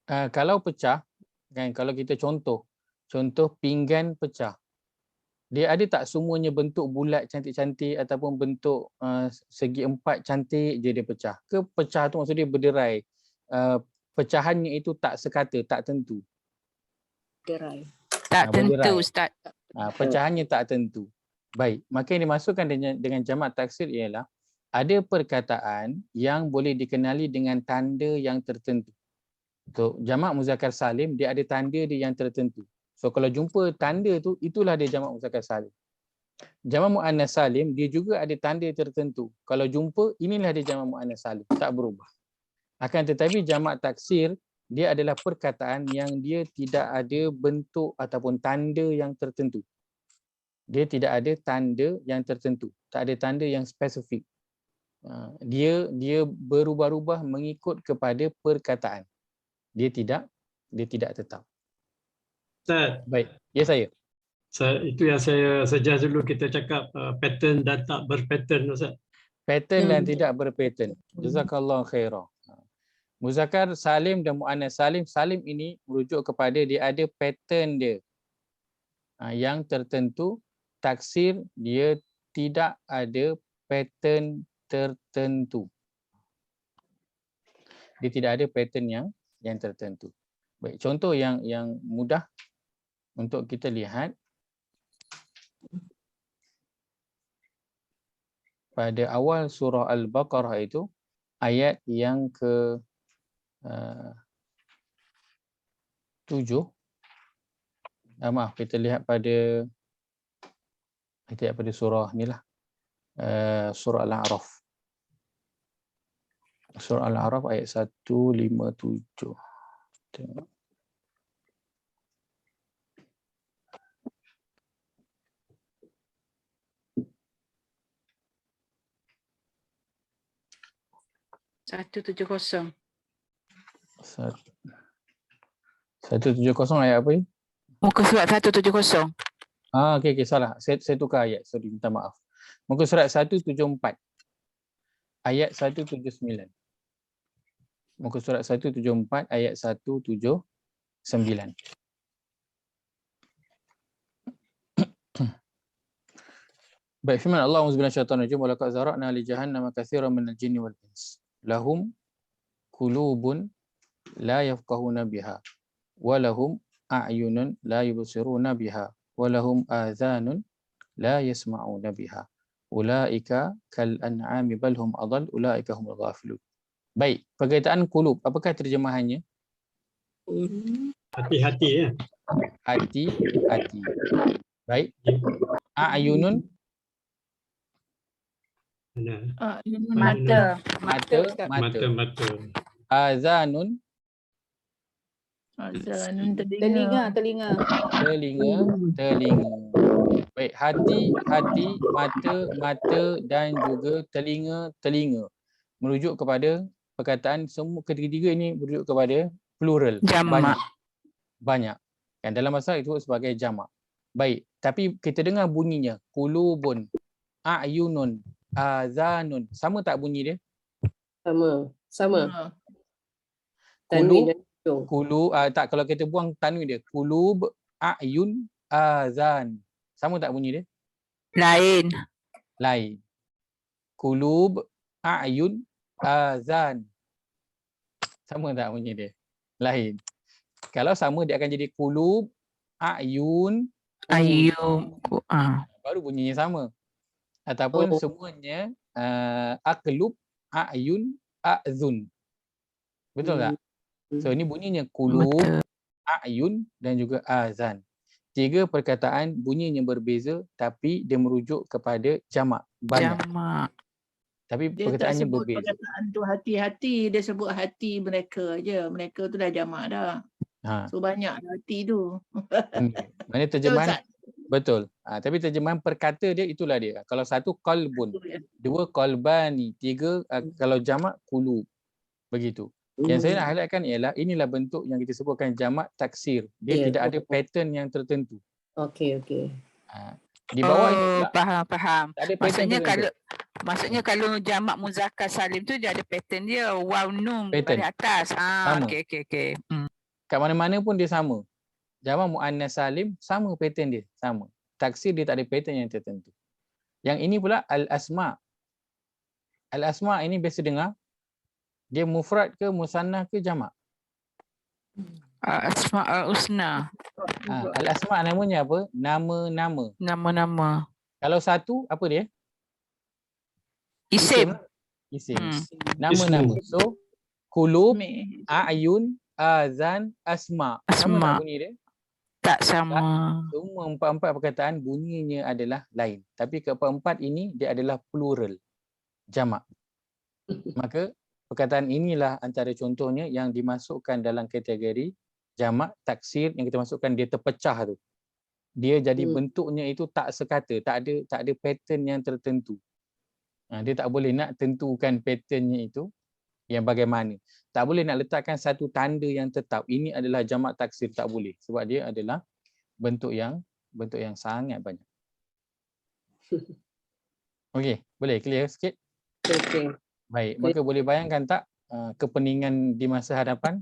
kalau pecah kan, kalau kita contoh pinggan pecah. Dia ada tak semuanya bentuk bulat cantik-cantik ataupun bentuk segi empat cantik je dia pecah? Ke pecah tu maksud dia berderai? Pecahannya itu tak sekata, tak tentu. Gerai. Tak tentu berderai. Ustaz. Pecahannya tak tentu. Baik, maka yang dimasukkan dengan jamak taksir ialah ada perkataan yang boleh dikenali dengan tanda yang tertentu. Untuk jamak muzakkar salim, dia ada tanda dia yang tertentu. So kalau jumpa tanda tu, itulah dia jamak muzakkar salim. Jamak muannas salim, dia juga ada tanda tertentu. Kalau jumpa, inilah dia jamak muannas salim, tak berubah. Akan tetapi jamak taksir, dia adalah perkataan yang dia tidak ada bentuk ataupun tanda yang tertentu. Dia tidak ada tanda yang tertentu, tak ada tanda yang spesifik. Dia berubah-ubah mengikut kepada perkataan. Dia tidak tetap. Ustaz, Baik, ya saya. itu yang saya suggest dulu, kita cakap pattern dan tak berpattern Ustaz. Pattern dan tidak berpattern. Jazakallah khairah. Muzakkar salim dan muannas salim, salim ini merujuk kepada dia ada pattern dia yang tertentu. Taksir dia tidak ada pattern tertentu. Dia tidak ada pattern yang tertentu. Baik, contoh yang mudah untuk kita lihat pada awal surah Al-Baqarah itu ayat yang ke 7. Maaf, kita lihat pada surah ni lah. Surah Al-A'raf. Surah Al-A'raf ayat 157. Tengok. Satu 170. 170 ayat apa ni? Muka surat 170. Okey, salah. Saya tukar ayat. Sorry, minta maaf. Muka surat 174. Ayat 179. Muka surat 174 ayat 179. Baik, firman Allah Subhanahu wa laqad zara'na li jahannama katsiran minal jinni wal ins. Lahum qulubun la yafqahuna biha wa lahum a'yunun la yubsiruna biha wa lahum adhanun la yasma'una biha. Ulaika kal an'ami bal hum adall ulaika humul ghafilun. Baik, perkataan qulub, apakah terjemahannya? Hati-hati ya. Hati. Baik. A'yunun Mata. Mata. azanun Telinga. telinga. Baik, hati, mata dan juga telinga. Merujuk kepada perkataan semua ketiga ini merujuk kepada plural. Jamak. Banyak. Yang dalam bahasa itu sebagai jamak. Baik, tapi kita dengar bunyinya qulubun, a'yunun, azanun. Sama tak bunyi dia? Sama. Tanwin dan hujung. Tak, kalau kita buang tanwin dia. Qulub, a'yun, azan. Sama tak bunyi dia? Lain. Lain. Qulub, a'yun, azan. Sama tak bunyi dia? Lain. Kalau sama dia akan jadi qulub, a'yun, Ayum. baru bunyinya sama. Ataupun semuanya aqlub, a'yun, a'zun. Betul tak? So ini bunyinya qulub, Betul. a'yun dan juga azan. 3 perkataan bunyinya berbeza tapi dia merujuk kepada jamak, banyak. Jamak. Tapi Dia tak perkataannya sebut berbeza. perkataan tu hati-hati, dia sebut hati mereka je. Mereka tu dah jamak dah. Ha. So banyak dah hati tu. Mana terjemahan betul. Tapi terjemahan perkata dia itulah dia. Kalau satu qalbun, 2 qalbani, 3 kalau jamak qulub. Begitu. Yang saya nak highlightkan ialah inilah bentuk yang kita sebutkan jamak taksir. Dia tidak ada pattern yang tertentu. Okey. Di bawah ini pula Faham. tak ada pattern tertentu. Maksudnya kalau jamak muzakkar salim tu dia ada pattern dia. Waw nun Pattern. dari atas. Sama. Okey. Kat mana-mana pun dia sama. Jamak muannas salim sama pattern dia, sama. Taksir dia tak ada pattern yang tertentu. Yang ini pula al-asma. Al-asma ini biasa dengar dia mufrad ke musannah ke jamak? Asma'ul husna. Al-asma namanya apa? Nama-nama. Nama-nama. Kalau satu apa dia? Isim. Isim. Nama-nama. So qulub, a'yun, azan, asma. Sama tak bunyi dia? Tak sama. Semua 4 perkataan bunyinya adalah lain. Tapi keempat ini dia adalah plural. Jamak. Maka perkataan inilah antara contohnya yang dimasukkan dalam kategori jamak taksir yang kita masukkan dia terpecah tu. Dia jadi bentuknya itu tak sekata, tak ada pattern yang tertentu. Dia tak boleh nak tentukan patternnya itu yang bagaimana. Tak boleh nak letakkan satu tanda yang tetap. Ini adalah jamak taksir, tak boleh sebab dia adalah bentuk yang sangat banyak. Okey, boleh clear sikit? Okey. Baik, maka boleh bayangkan tak kepeningan di masa hadapan?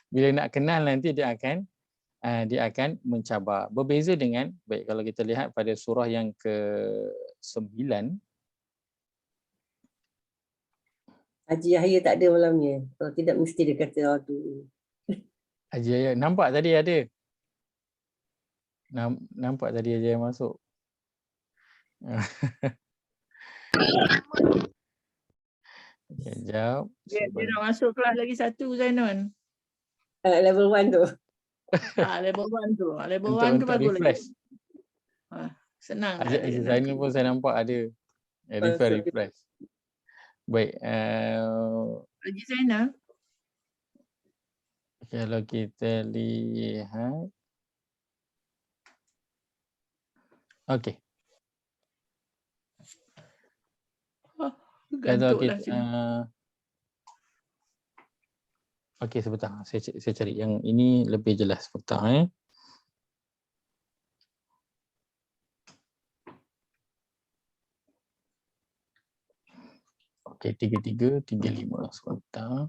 Bila nak kenal nanti dia akan mencabar. Berbeza dengan, baik kalau kita lihat pada surah yang ke-9. Haji Yahya tak ada malam ni. Kalau tidak mesti dia kata aduh. Haji Yahya, nampak tadi ada. Nampak tadi Haji Yahya masuk. Sekejap. Dia nak masuk kelas lagi satu Zainun. Level 1 tu. Level 1 tu. Level Untuk 1 tu bagus refresh. lagi. Senang. Zainul pun saya nampak ada. Refresh. Baik. Haji Zainal. Kalau kita lihat. Okey. Kalau kita okey sebentar. Saya cari yang ini lebih jelas sebentar. Okey, 33, 35 sebentar.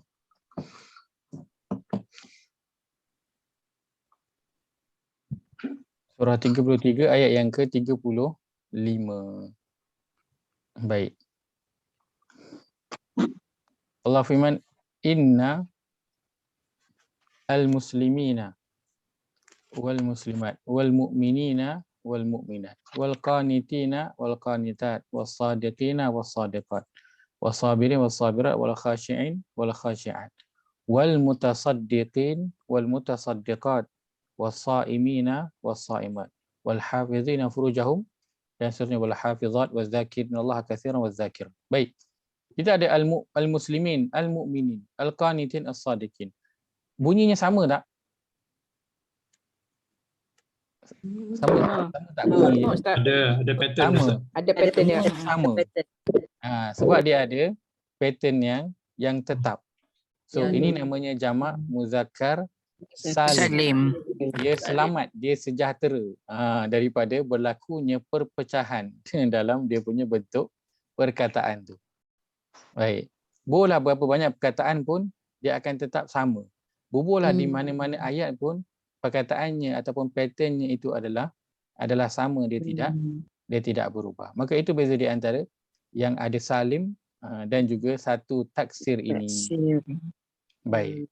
Surah 33 ayat yang ke-35. Baik. Allah firman, inna al-muslimina wal muslimat wal mu'minina wal mu'minat wal qanitina wal qanitat was sadiqina was sadiqat was sabirin was sabirat wal khashi'in wal khashi'at wal mutasaddiqin wal mutasaddiqat was saimina was saimat wal hafizina furujahum dan seterusnya wal hafizat was dzakirina Allah katsiran was dzakir. Baik. Kita ada al-muslimin, al-mu'minin, al-qanitin, as-sadiqin. Bunyinya sama tak? Sama tak bunyi? Ada pattern. Sama. Ada pattern dia. Sama. Sebab dia ada pattern yang tetap. So ini namanya jamak muzakkar salim. Dia selamat, dia sejahtera daripada berlakunya perpecahan dalam dia punya bentuk perkataan tu. Baik. Bolehlah berapa banyak perkataan pun dia akan tetap sama. Bubuhlah di mana-mana ayat pun perkataannya ataupun patternnya itu adalah sama, dia tidak dia tidak berubah. Maka itu beza di antara yang ada salim dan juga satu taksir ini. Baik.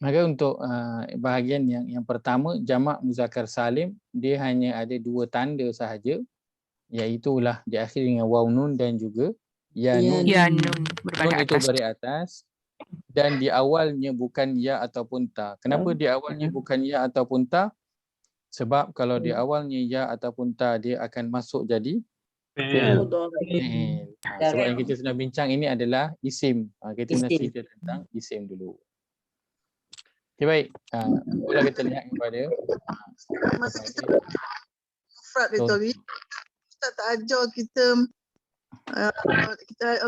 Maka untuk bahagian yang pertama, jamak muzakkar salim, dia hanya ada dua tanda sahaja, iaitulah diakhiri dengan waw nun dan juga ya nun. Ya nun Nun berbaris itu atas. baris atas dan di awalnya bukan ya ataupun ta. Kenapa di awalnya bukan ya ataupun ta? Sebab kalau di awalnya ya ataupun ta, dia akan masuk jadi fi'il. Sebab yang kita sedang bincang ini adalah isim. Kita nak Isim. cerita tentang isim dulu. Okay, baik. Mula kita lihat kepada Masa kita mufrad itu hari, Ustaz tak ajar kita,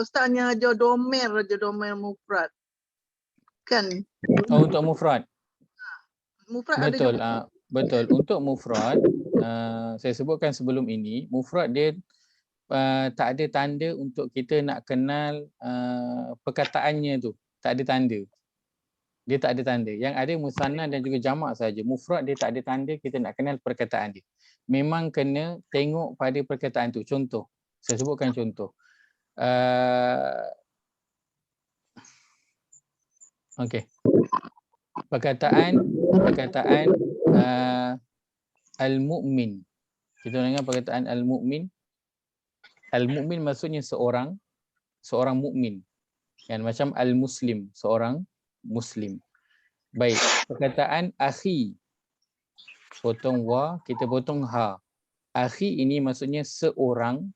Ustaz hanya ajar domer aja, domer mufrad. Kan? untuk mufrad. Mufrad ada Betul. juga. Betul. Untuk mufrad, saya sebutkan sebelum ini, mufrad dia tak ada tanda untuk kita nak kenal perkataannya tu. Tak ada tanda. Dia tak ada tanda. Yang ada musanna dan juga jamak saja. Mufrad dia tak ada tanda, kita nak kenal perkataan dia. Memang kena tengok pada perkataan tu. Contoh. Saya sebutkan contoh. Okey. Perkataan al-mu'min. Kita dengar perkataan al-mu'min. Al-mu'min maksudnya seorang mukmin. Kan macam al-muslim, seorang muslim. Baik, perkataan akhi. Potong wa, kita potong ha. Akhi ini maksudnya seorang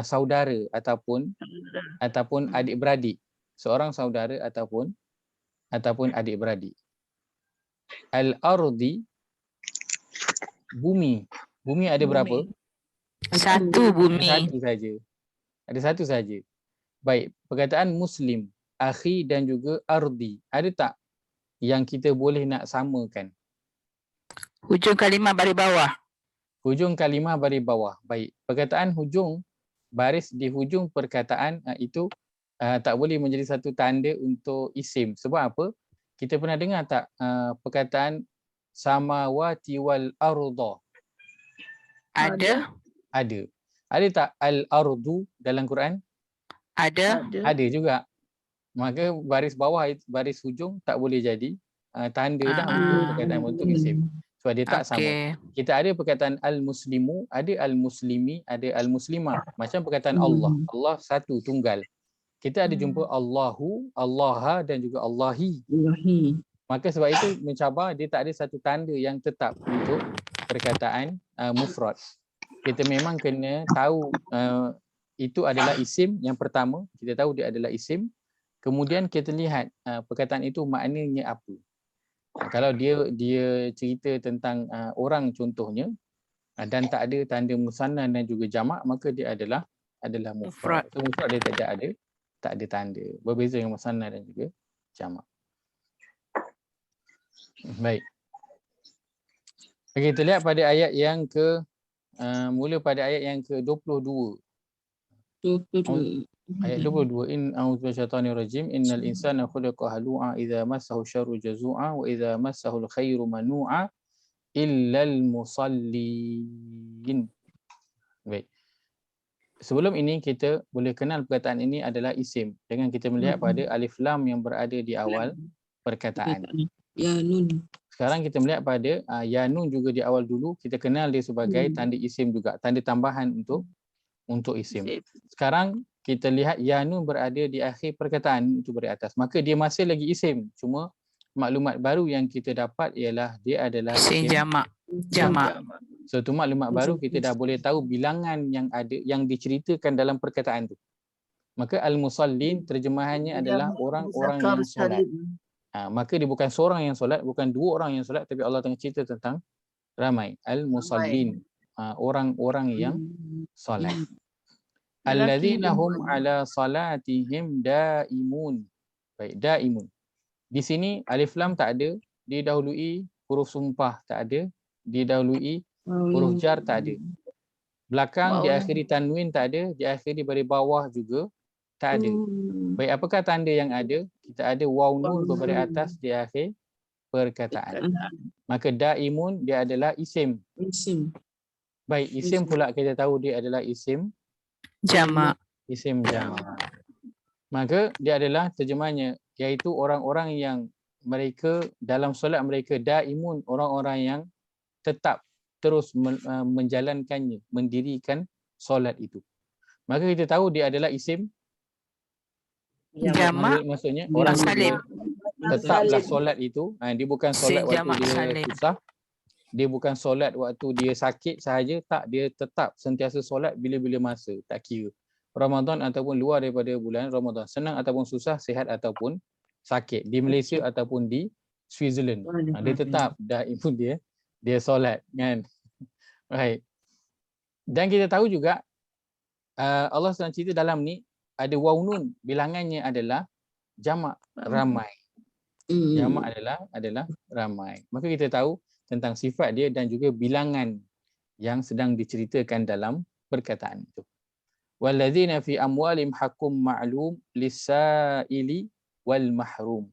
saudara ataupun adik-beradik. Seorang saudara ataupun adik-beradik. Al-ardi, bumi. Bumi ada berapa? Satu bumi. Satu saja. Ada satu saja. Baik, perkataan muslim, akhi dan juga ardi. Ada tak yang kita boleh nak samakan? Hujung kalimah baris bawah. Hujung kalimah baris bawah. Baik, perkataan hujung baris di hujung perkataan itu tak boleh menjadi satu tanda untuk isim. Sebab apa? Kita pernah dengar tak perkataan samawati wal arda? Ada. Ada. Ada tak al-ardu dalam Quran? Ada. Ada juga. Maka baris bawah, baris hujung tak boleh jadi tanda dah untuk perkataan untuk isim. Sebab dia tak sama. Kita ada perkataan al-muslimu, ada al-muslimi, ada al-muslimah. Macam perkataan Allah. Allah satu, tunggal. Kita ada jumpa Allahu, Allaha dan juga Allahi. Maka sebab itu mencabar dia tak ada satu tanda yang tetap untuk perkataan mufrad. Kita memang kena tahu itu adalah isim yang pertama. Kita tahu dia adalah isim. Kemudian kita lihat perkataan itu maknanya apa. Kalau dia cerita tentang orang contohnya dan tak ada tanda musanna dan juga jamak, maka dia adalah mufrad. So, mufrad dia tak ada tanda. Berbeza dengan musanna dan juga jamak. Baik. Okay, kita lihat pada ayat yang mula pada ayat yang ke-22. Ayat 22. In a'udzu bisyaitanir rajim. Innal insana khuliqa halu'a idza massahu syarru jazu'a wa idza massahu khairu manu'a illal musallin. Baik. Sebelum ini kita boleh kenal perkataan ini adalah isim dengan kita melihat pada alif lam yang berada di awal perkataan. Ya nun. Sekarang kita melihat pada ya nun juga di awal dulu, kita kenal dia sebagai tanda isim juga, tanda tambahan untuk isim. Sekarang kita lihat ya nun berada di akhir perkataan itu beri atas. Maka dia masih lagi isim. Cuma maklumat baru yang kita dapat ialah dia adalah isim jamak. So tu maklumat baru, kita dah boleh tahu bilangan yang ada yang diceritakan dalam perkataan tu. Maka al-musallin terjemahannya adalah orang-orang yang solat. Maka dia bukan seorang yang solat, bukan dua orang yang solat, tapi Allah tengah cerita tentang ramai. Al-musallin, orang-orang yang solat. Alladzina hum ala salatihim daimun. Baik, daimun. Di sini alif lam tak ada, didahului huruf sumpah tak ada, didahului huruf jar tak ada. Belakang diakhiri tanwin tak ada, diakhiri baris bawah juga tak ada. Baik, apakah tanda yang ada? Kita ada waw nun berbaris atas di akhir perkataan. Maka daimun dia adalah isim. Baik, isim pula kita tahu dia adalah isim Jamak. jamak. Maka dia adalah terjemahnya iaitu orang-orang yang mereka dalam solat mereka daimun, orang-orang yang tetap terus menjalankannya, mendirikan solat itu. Maka kita tahu dia adalah isim Jamak. maksudnya orang Salim. yang tetaplah solat itu. Dia bukan solat Isim waktu jamak dia salim. susah. Dia bukan solat waktu dia sakit sahaja, tak, dia tetap sentiasa solat bila-bila masa, tak kira Ramadan ataupun luar daripada bulan Ramadan, senang ataupun susah, sihat ataupun sakit, di Malaysia ataupun di Switzerland. Dia tetap pun dia solat, kan. Right. Dan kita tahu juga Allah sedang cerita dalam ni ada waw nun, bilangannya adalah jamak, ramai. Jamak adalah ramai. Maka kita tahu tentang sifat dia dan juga bilangan yang sedang diceritakan dalam perkataan itu. Walladzina fi amwalim haqqum ma'lum lis-sa'ili wal mahrum.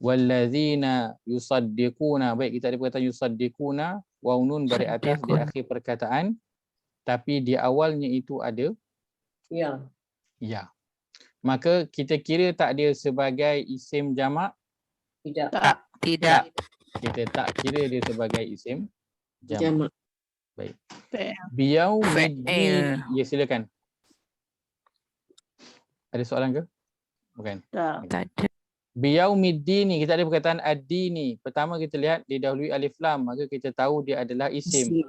Walladzina yusaddiquna, baik kita ada perkataan yusaddiquna, waw nun bari atas di akhir perkataan, tapi di awalnya itu ada ya. Maka kita kira tak dia sebagai isim jamak? Tidak. Kita tak kira dia sebagai isim jamak. Baik. Fa'il. Ya, silakan. Ada soalan ke? Bukan. Tak ada. Biyaumiddin ni kita ada perkataan ad-dini. Pertama kita lihat didahului alif lam, maka kita tahu dia adalah isim.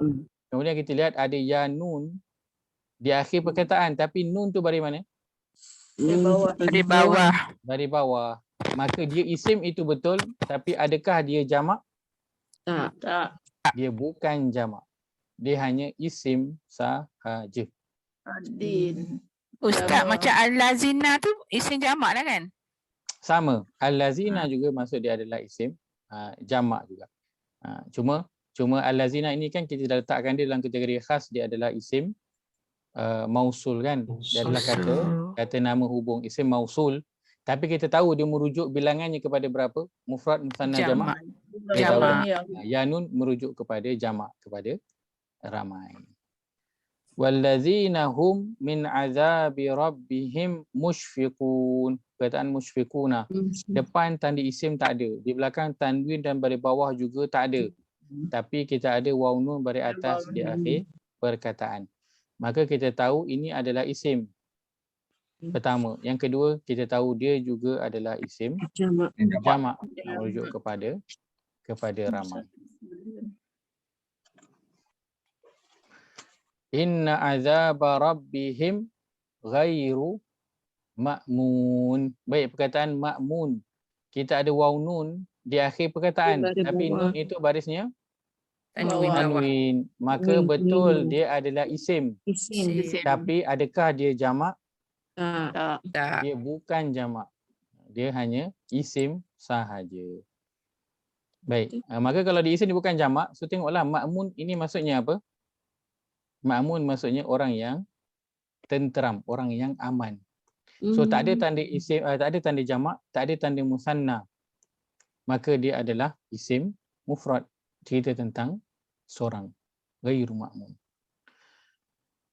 Kemudian kita lihat ada ya nun di akhir perkataan, tapi nun tu dari mana? Dari bawah. Dari bawah. Maka dia isim itu betul, tapi adakah dia jamak? Tak. Dia bukan jamak. Dia hanya isim sahaja. Adin. Ustaz, macam al-lazina tu isim jamak lah kan? Sama. Al-lazina juga maksud dia adalah isim jamak juga. Cuma al-lazina ini kan kita dah letakkan dia dalam kategori khas, dia adalah isim mausul kan. Dia adalah kata nama hubung, isim mausul. Tapi kita tahu dia merujuk bilangannya kepada berapa? Mufrad, musanna, jamak. Ya nun merujuk kepada jamak, kepada ramai. Wallazina hum min azabi rabbihim mushfiqun. Perkataan mushfiquna. Depan tanda isim tak ada. Di belakang tanwin dan bari bawah juga tak ada. Tapi kita ada waw nun bari atas di akhir perkataan. Maka kita tahu ini adalah isim. Pertama. Yang kedua, kita tahu dia juga adalah isim jamak merujuk kepada ramai. Inna azaba rabbihim ghairu ma'mun. Baik, perkataan ma'mun. Kita ada waw nun di akhir perkataan. Tapi nun itu barisnya tanwin. Maka betul dia adalah isim. Tapi adakah dia jamak? Tak. Dia bukan jamak. Dia hanya isim sahaja. Baik. Maka kalau di isim dia bukan jamak, so tengoklah ma'mun ini maksudnya apa? Ma'mun maksudnya orang yang tenteram, orang yang aman. So tak ada tanda isim, tak ada tanda jamak, tak ada tanda musanna. Maka dia adalah isim mufrad, cerita tentang seorang, ghairu ma'mun.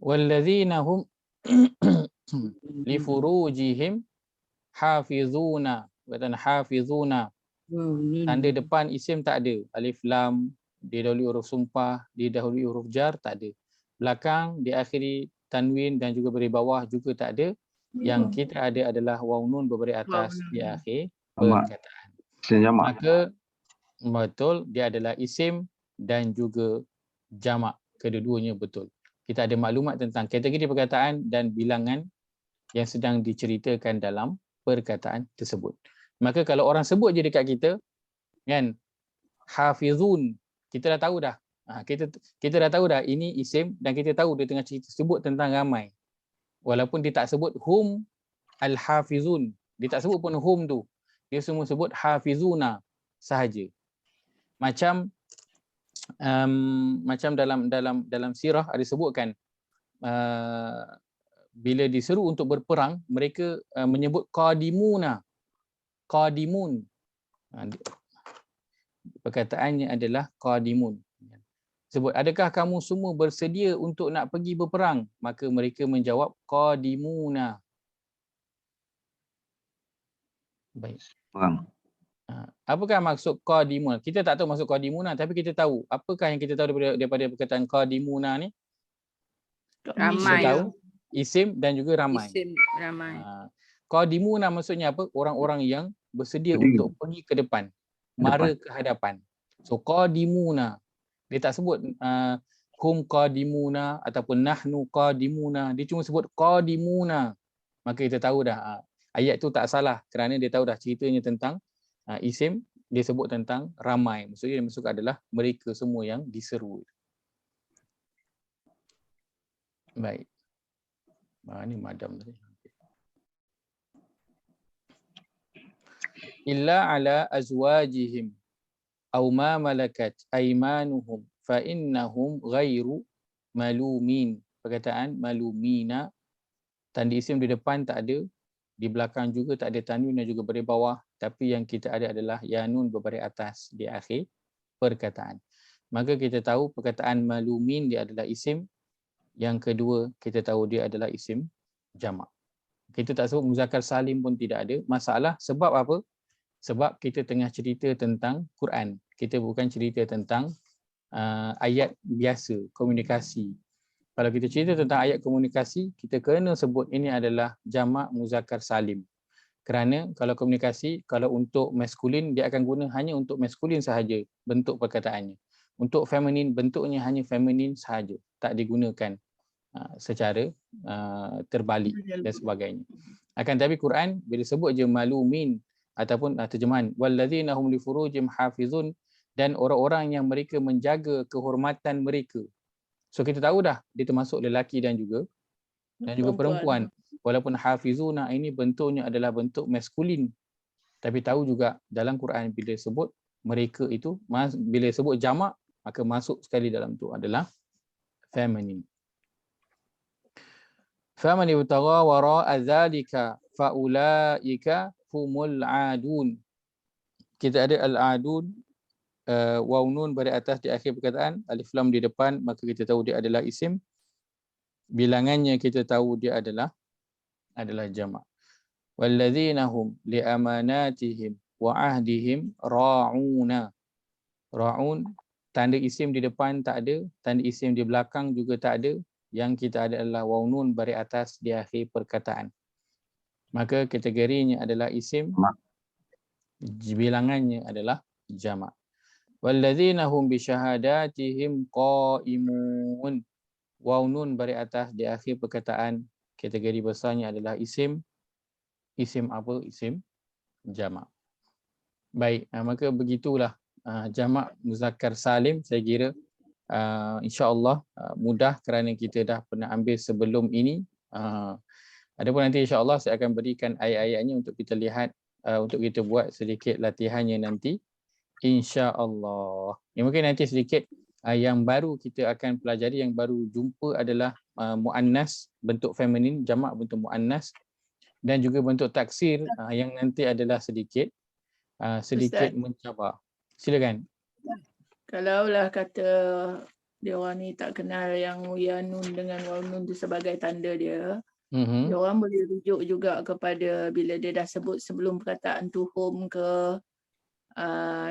Wallazina hum li furujihim hafizuna. Perkataan hafizuna. Tanda depan isim tak ada. Alif lam, didahului huruf sumpah, didahului huruf jar, tak ada. Belakang diakhiri tanwin dan juga beri bawah juga tak ada. Yang kita ada adalah waw nun berberi atas di akhir perkataan. Maka betul dia adalah isim dan juga jamak. Kedua-duanya betul. Kita ada maklumat tentang kategori perkataan dan bilangan yang sedang diceritakan dalam perkataan tersebut. Maka kalau orang sebut je dekat kita, kan, hafizun, kita dah tahu dah. Kita dah tahu dah ini isim dan kita tahu dia tengah cerita sebut tentang ramai. Walaupun dia tak sebut hum al-hafizun. Dia tak sebut pun hum tu. Dia semua sebut hafizuna sahaja. Macam dalam sirah ada sebutkan bila diseru untuk berperang, mereka menyebut qadimuna. Qadimun. Perkataannya adalah qadimun. Sebut, adakah kamu semua bersedia untuk nak pergi berperang? Maka mereka menjawab, qadimuna. Baik. Faham. Apakah maksud qadimuna? Kita tak tahu maksud qadimuna, tapi kita tahu. Apakah yang kita tahu daripada perkataan qadimuna ni? Kita Ramai. tahu isim dan juga ramai. Isim ramai. Qadimuna maksudnya apa? Orang-orang yang bersedia untuk pergi ke depan, mara ke hadapan. So qadimuna. Dia tak sebut hum qadimuna ataupun nahnu qadimuna. Dia cuma sebut qadimuna. Maka kita tahu dah ayat tu tak salah kerana dia tahu dah ceritanya tentang isim, dia sebut tentang ramai. Maksudnya yang masuk adalah mereka semua yang diseru. Baik. Ni madam tadi. Illa ala azwajihim aw ma malakat aymanuhum fa innahum ghairu malumin. Perkataan malumina, tanda isim di depan tak ada, di belakang juga tak ada tanwin dan juga baris bawah, tapi yang kita ada adalah ya nun berbaris atas di akhir perkataan. Maka kita tahu perkataan malumin dia adalah isim. Yang kedua, kita tahu dia adalah isim jamak. Kita tak sebut muzakkar salim pun tidak ada masalah. Sebab apa? Sebab kita tengah cerita tentang Quran. Kita bukan cerita tentang ayat biasa, komunikasi. Kalau kita cerita tentang ayat komunikasi, kita kena sebut ini adalah jamak muzakkar salim. Kerana kalau komunikasi, kalau untuk maskulin, dia akan guna hanya untuk maskulin sahaja bentuk perkataannya. Untuk feminin, bentuknya hanya feminin sahaja. Tak digunakan secara terbalik dan sebagainya. Akan tapi Quran, bila sebut je malumin, ataupun terjemahan walladzina hum li furujihim hafizun, dan orang-orang yang mereka menjaga kehormatan mereka. So kita tahu dah dia termasuk lelaki dan juga perempuan. Walaupun hafizuna ini bentuknya adalah bentuk maskulin, tapi tahu juga dalam Quran bila sebut mereka itu, bila sebut jamak, maka masuk sekali dalam tu adalah feminin. Faman yubtagha wara'a dzalika faulaika humul adun. Kita ada al-adun, waw nun baris atas di akhir perkataan, alif lam di depan, maka kita tahu dia adalah isim. Bilangannya kita tahu dia adalah jamak. Walladzina hum li amanatihim wa ahdihim ra'una. Ra'un, tanda isim di depan tak ada, tanda isim di belakang juga tak ada. Yang kita ada adalah waw nun baris atas di akhir perkataan. Maka kategorinya adalah isim, bilangannya adalah jamak. Walladzina hum bi syahadatihim qaimun. Waw nun baris atas di akhir perkataan, kategori besarnya adalah isim. Isim apa? Isim jamak. Baik, maka begitulah jamak muzakkar salim. Saya kira insya-Allah mudah kerana kita dah pernah ambil sebelum ini. Adapun nanti insya-Allah saya akan berikan ayat-ayatnya untuk kita lihat, untuk kita buat sedikit latihannya nanti, insya-Allah. Mungkin nanti sedikit yang baru kita akan pelajari, yang baru jumpa adalah muannas bentuk feminin, jamak bentuk muannas, dan juga bentuk taksir yang nanti adalah sedikit Ustaz, mencabar. Silakan. kalaulah kata dia orang ni tak kenal yang ya nun dengan waw nun tu sebagai tanda dia, dia orang boleh rujuk juga kepada bila dia dah sebut sebelum perkataan tu hum ke,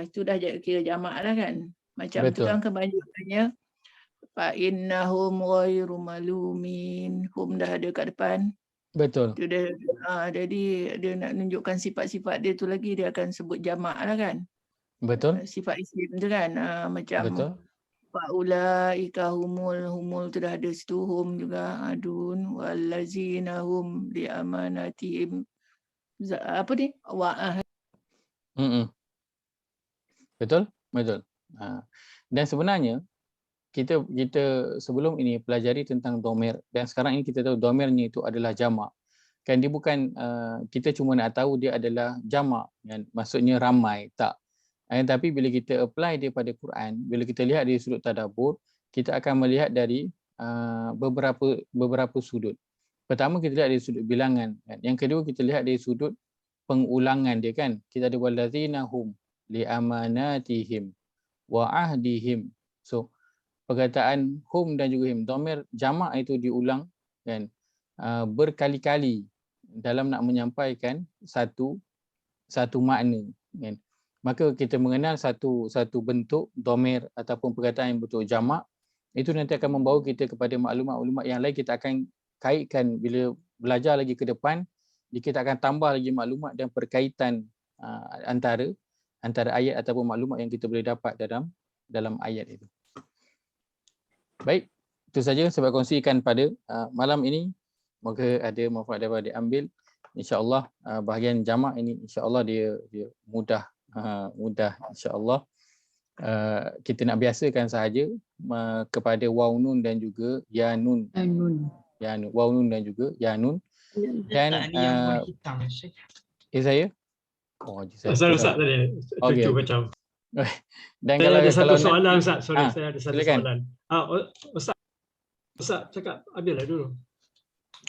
itu dah kira jamak lah kan. Macam tu kan kebanyakannya fa innahum ghairu malumin, hum dah ada kat depan. Betul. Tu dia, jadi dia nak tunjukkan sifat-sifat dia tu lagi, dia akan sebut jamak lah kan. Betul. Sifat isim tu kan, macam Betul. faulaika humul tu dah ada situ, hum juga adun, wallazina hum li amanatihim apa ni? Betul? Betul. Dan sebenarnya kita sebelum ini pelajari tentang dhamir, dan sekarang ini kita tahu dhamirnya itu adalah jamak. Kan dia bukan kita cuma nak tahu dia adalah jamak, kan? Maksudnya ramai, tak. Tapi bila kita apply dia pada Quran, bila kita lihat dari sudut tadabbur, kita akan melihat dari beberapa sudut. Pertama kita lihat dari sudut bilangan, kan? Yang kedua kita lihat dari sudut pengulangan dia, kan. Kita ada wallazina hum li amanatihim wa ahdihim. So perkataan hum dan juga him, dhamir jamak itu diulang kan berkali-kali dalam nak menyampaikan satu makna kan. Maka kita mengenal satu bentuk dhamir ataupun perkataan yang bentuk jamak, itu nanti akan membawa kita kepada maklumat-maklumat yang lain. Kita akan kaitkan bila belajar lagi ke depan, kita akan tambah lagi maklumat dan perkaitan antara ayat ataupun maklumat yang kita boleh dapat dalam ayat itu. Baik, itu saja saya kongsikan pada malam ini. Moga ada manfaat dapat diambil. InsyaAllah bahagian jamak ini insyaAllah dia mudah insyaAllah. Kita nak biasakan sahaja kepada waw nun dan juga ya nun. Waw nun dan juga ya nun. Dan saya Ustaz tadi itu macam. Dan saya kalau ada satu kalau soalan Ustaz, sorry saya ada satu silakan. soalan. Ustaz cakap habislah dulu.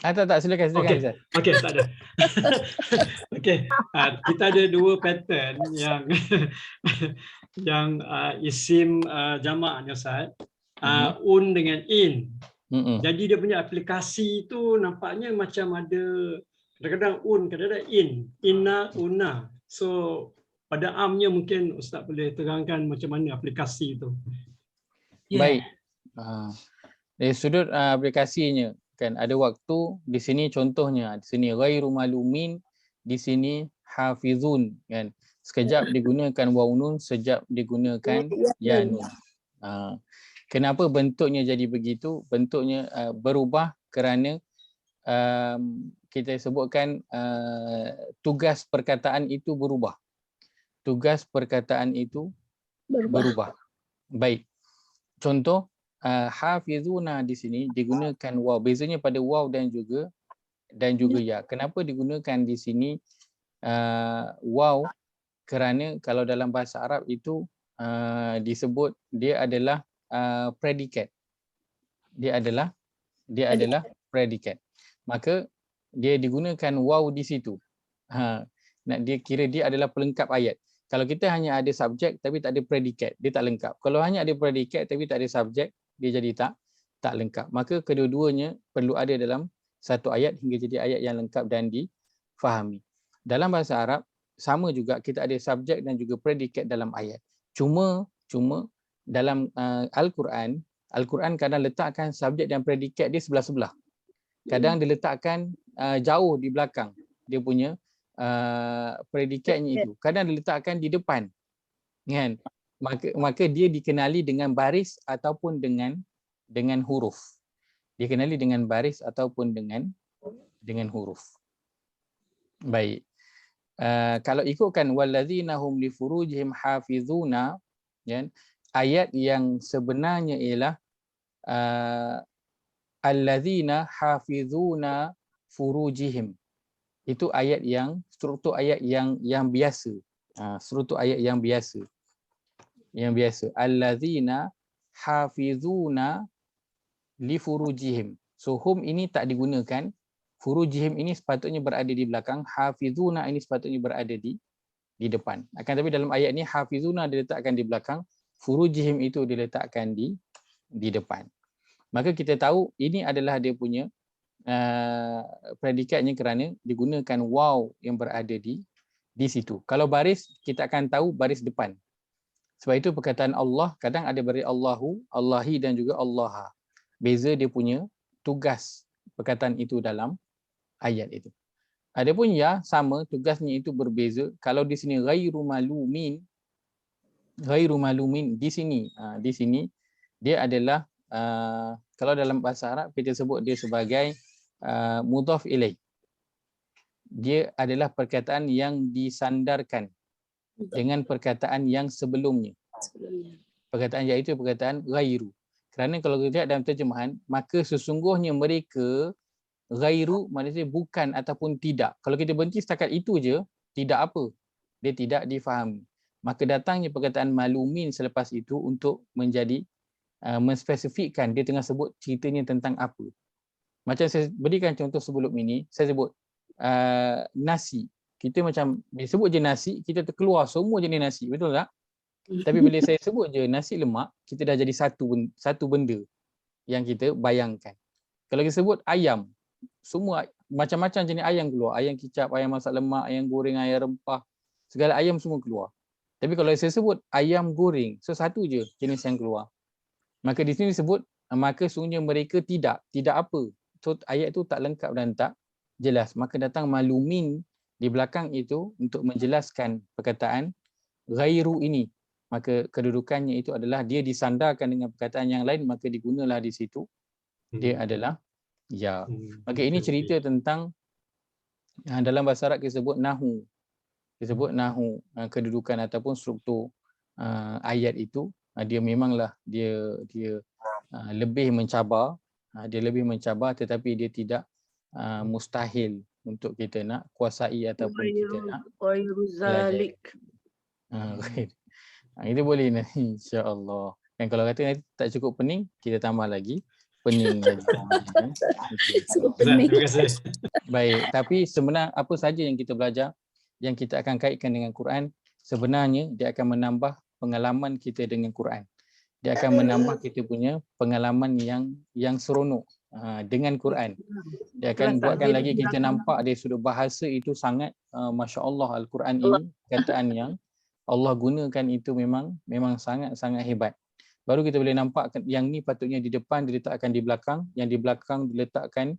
Tak silakan Okey. Ustaz. Okey, tak ada. Okey, kita ada dua pattern yang isim jamak ni Ustaz. Un dengan in. Jadi dia punya aplikasi tu nampaknya macam ada kadang-kadang un, kadang-kadang in. Inna, una. So pada amnya mungkin Ustaz boleh terangkan macam mana aplikasi itu. Baik. Dari sudut aplikasinya kan ada waktu di sini, contohnya di sini ghairu malumin, di sini hafizun kan. Sekejap digunakan waw nun, sekejap digunakan ya nun. Kenapa bentuknya jadi begitu? Bentuknya berubah kerana kita sebutkan tugas perkataan itu berubah. Tugas perkataan itu berubah. Baik. Contoh hafizuna di sini digunakan waw. Bezanya pada waw dan juga ya. Kenapa digunakan di sini waw? Kerana kalau dalam bahasa Arab itu disebut dia adalah predikat. Dia adalah predikat. Maka dia digunakan waw di situ. Nak dia kira dia adalah pelengkap ayat. Kalau kita hanya ada subjek tapi tak ada predikat, dia tak lengkap. Kalau hanya ada predikat tapi tak ada subjek, dia jadi tak lengkap. Maka kedua-duanya perlu ada dalam satu ayat hingga jadi ayat yang lengkap dan difahami. Dalam bahasa Arab sama juga, kita ada subjek dan juga predikat dalam ayat. Cuma dalam Al-Quran kadang letakkan subjek dan predikat dia sebelah-sebelah. Kadang dia letakkan jauh di belakang dia punya predikatnya itu. Kadang diletakkan di depan. Kan? Maka dia dikenali dengan baris ataupun dengan huruf. Dikenali dengan baris ataupun dengan huruf. Baik. Kalau ikutkan wallazina hum li furujihim hafizuna, kan? Ayat yang sebenarnya ialah allazina hafizuna furujihim. Itu ayat yang struktur ayat yang biasa. Struktur ayat yang biasa. Yang biasa. Allazina hafizuna li furujihim. So hum ini tak digunakan. Furujihim ini sepatutnya berada di belakang. Hafizuna ini sepatutnya berada di depan. Akan tapi dalam ayat ni hafizuna diletakkan di belakang. Furujihim itu diletakkan di depan. Maka kita tahu ini adalah dia punya predikatnya kerana digunakan waw yang berada di situ. Kalau baris, kita akan tahu baris depan. Sebab itu perkataan Allah kadang ada baris Allahu, Allahi dan juga Allaha. Beza dia punya tugas perkataan itu dalam ayat itu. Adapun ya sama, tugasnya itu berbeza. Kalau di sini ghairu malumin di sini dia adalah kalau dalam bahasa Arab kita sebut dia sebagai mudhaf ilaih. Dia adalah perkataan yang disandarkan dengan perkataan yang sebelumnya. Perkataan iaitu perkataan ghairu. Kerana kalau kita lihat dalam terjemahan, maka sesungguhnya mereka ghairu maksudnya bukan ataupun tidak. Kalau kita berhenti setakat itu je, tidak apa? Dia tidak difahami. Maka datangnya perkataan malumin selepas itu untuk menjadi menspesifikkan dia tengah sebut ceritanya tentang apa. Macam saya berikan contoh sebelum ini, saya sebut nasi. Kita macam disebut je nasi, kita terkeluar semua jenis nasi, betul tak? Tapi bila saya sebut je nasi lemak, kita dah jadi satu benda yang kita bayangkan. Kalau kita sebut ayam, semua macam-macam jenis ayam keluar. Ayam kicap, ayam masak lemak, ayam goreng, ayam rempah. Segala ayam semua keluar. Tapi kalau saya sebut ayam goreng, satu je jenis yang keluar. Maka di sini disebut, maka sungguhnya mereka tidak apa. So ayat tu tak lengkap dan tak jelas. Maka datang malumin di belakang itu untuk menjelaskan perkataan ghairu ini. Maka kedudukannya itu adalah dia disandarkan dengan perkataan yang lain, maka digunalah di situ. Dia adalah ya. Maka ini cerita tentang dalam bahasa Arab kita sebut nahu. Disebut nahu, kedudukan ataupun struktur ayat itu. Dia memanglah dia lebih mencabar. Dia lebih mencabar tetapi dia tidak mustahil untuk kita nak kuasai ataupun kita nak belajar. Itu boleh nanti insya-Allah. Dan kalau kata nanti tak cukup pening, kita tambah lagi pening lagi. Terima kasih. Baik, tapi sebenarnya apa saja yang kita belajar yang kita akan kaitkan dengan Quran, sebenarnya dia akan menambah pengalaman kita dengan Quran. Dia akan menambah kita punya pengalaman yang seronok dengan Quran. Dia akan buatkan lagi kita nampak dari sudut bahasa itu sangat masya-Allah Al-Quran ini kataan yang Allah gunakan itu memang sangat-sangat hebat. Baru kita boleh nampak yang ni patutnya di depan diletakkan di belakang, yang di belakang diletakkan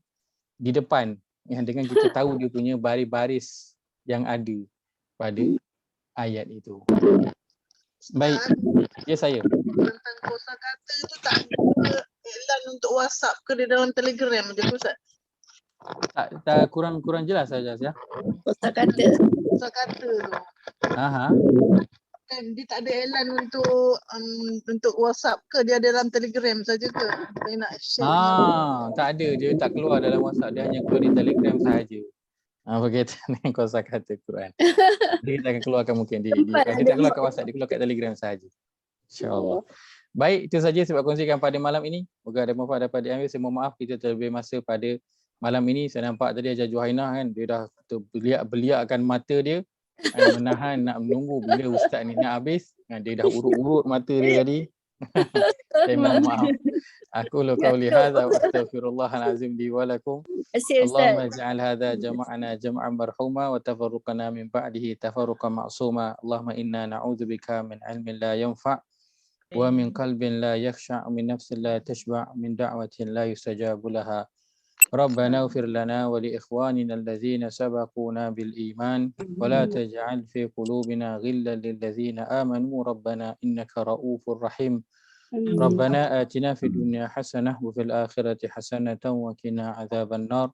di depan. Yang dengan kita tahu dia punya baris-baris yang ada pada ayat itu. Baik, ya saya. Tentang kosakata itu tak ada iklan untuk WhatsApp ke di dalam Telegram je Ustaz? Tak kurang jelas saja ya. Kosakata. Kosakata tu. Aha. Dia tak ada iklan untuk WhatsApp ke, dia ada dalam Telegram saja ke? Saya nak share. Tak ada, dia tak keluar dalam WhatsApp, dia hanya keluar di Telegram sahaja. Berkaitan dengan kosakata Quran. Dia tak akan keluarkan mungkin dia tak keluar kat WhatsApp, dia keluar kat Telegram sahaja. InsyaAllah. Baik, itu saja sebab kongsikan pada malam ini. Moga ada manfaat dapat diambil. Saya mohon maaf kita terlebih masa pada malam ini. Saya nampak tadi Hajar Juhainah kan, dia dah beliakkan mata dia. Menahan nak menunggu bila ustaz ni nak habis. Dia dah urut-urut mata dia tadi. Saya mohon maaf. Aku lu qauli hadza wa astaghfirullahalazim li wa lakum. Allahumma ij'al hadza jama'ana jam'an marhuma wa tafarruqana min ba'dihi tafarruqan ma'suma. Allahumma inna na'udzubika min 'ilmin la yanfa' wa min qalbin la yakhsha' min nafsin la tashba' min da'watin la yustajabu laha. ربنا اغفر لنا ولإخواننا الذين سبقونا بالإيمان ولا تجعل في قلوبنا غلا للذين آمنوا ربنا إنك رؤوف رحيم ربنا آتنا في الدنيا حسنة وفي الآخرة حسنة وقنا عذاب النار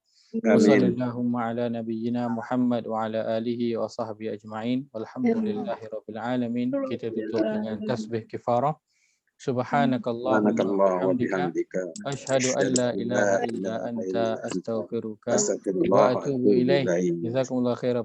وصلى اللهم على نبينا محمد وعلى آله وصحبه أجمعين والحمد لله رب العالمين. Kita tutup dengan tasbih kifarah. Subhanakallahumma wa bihamdika asyhadu an la ilaha illa anta astaghfiruka wa atubu ilaik. Jazakumullahu khairan.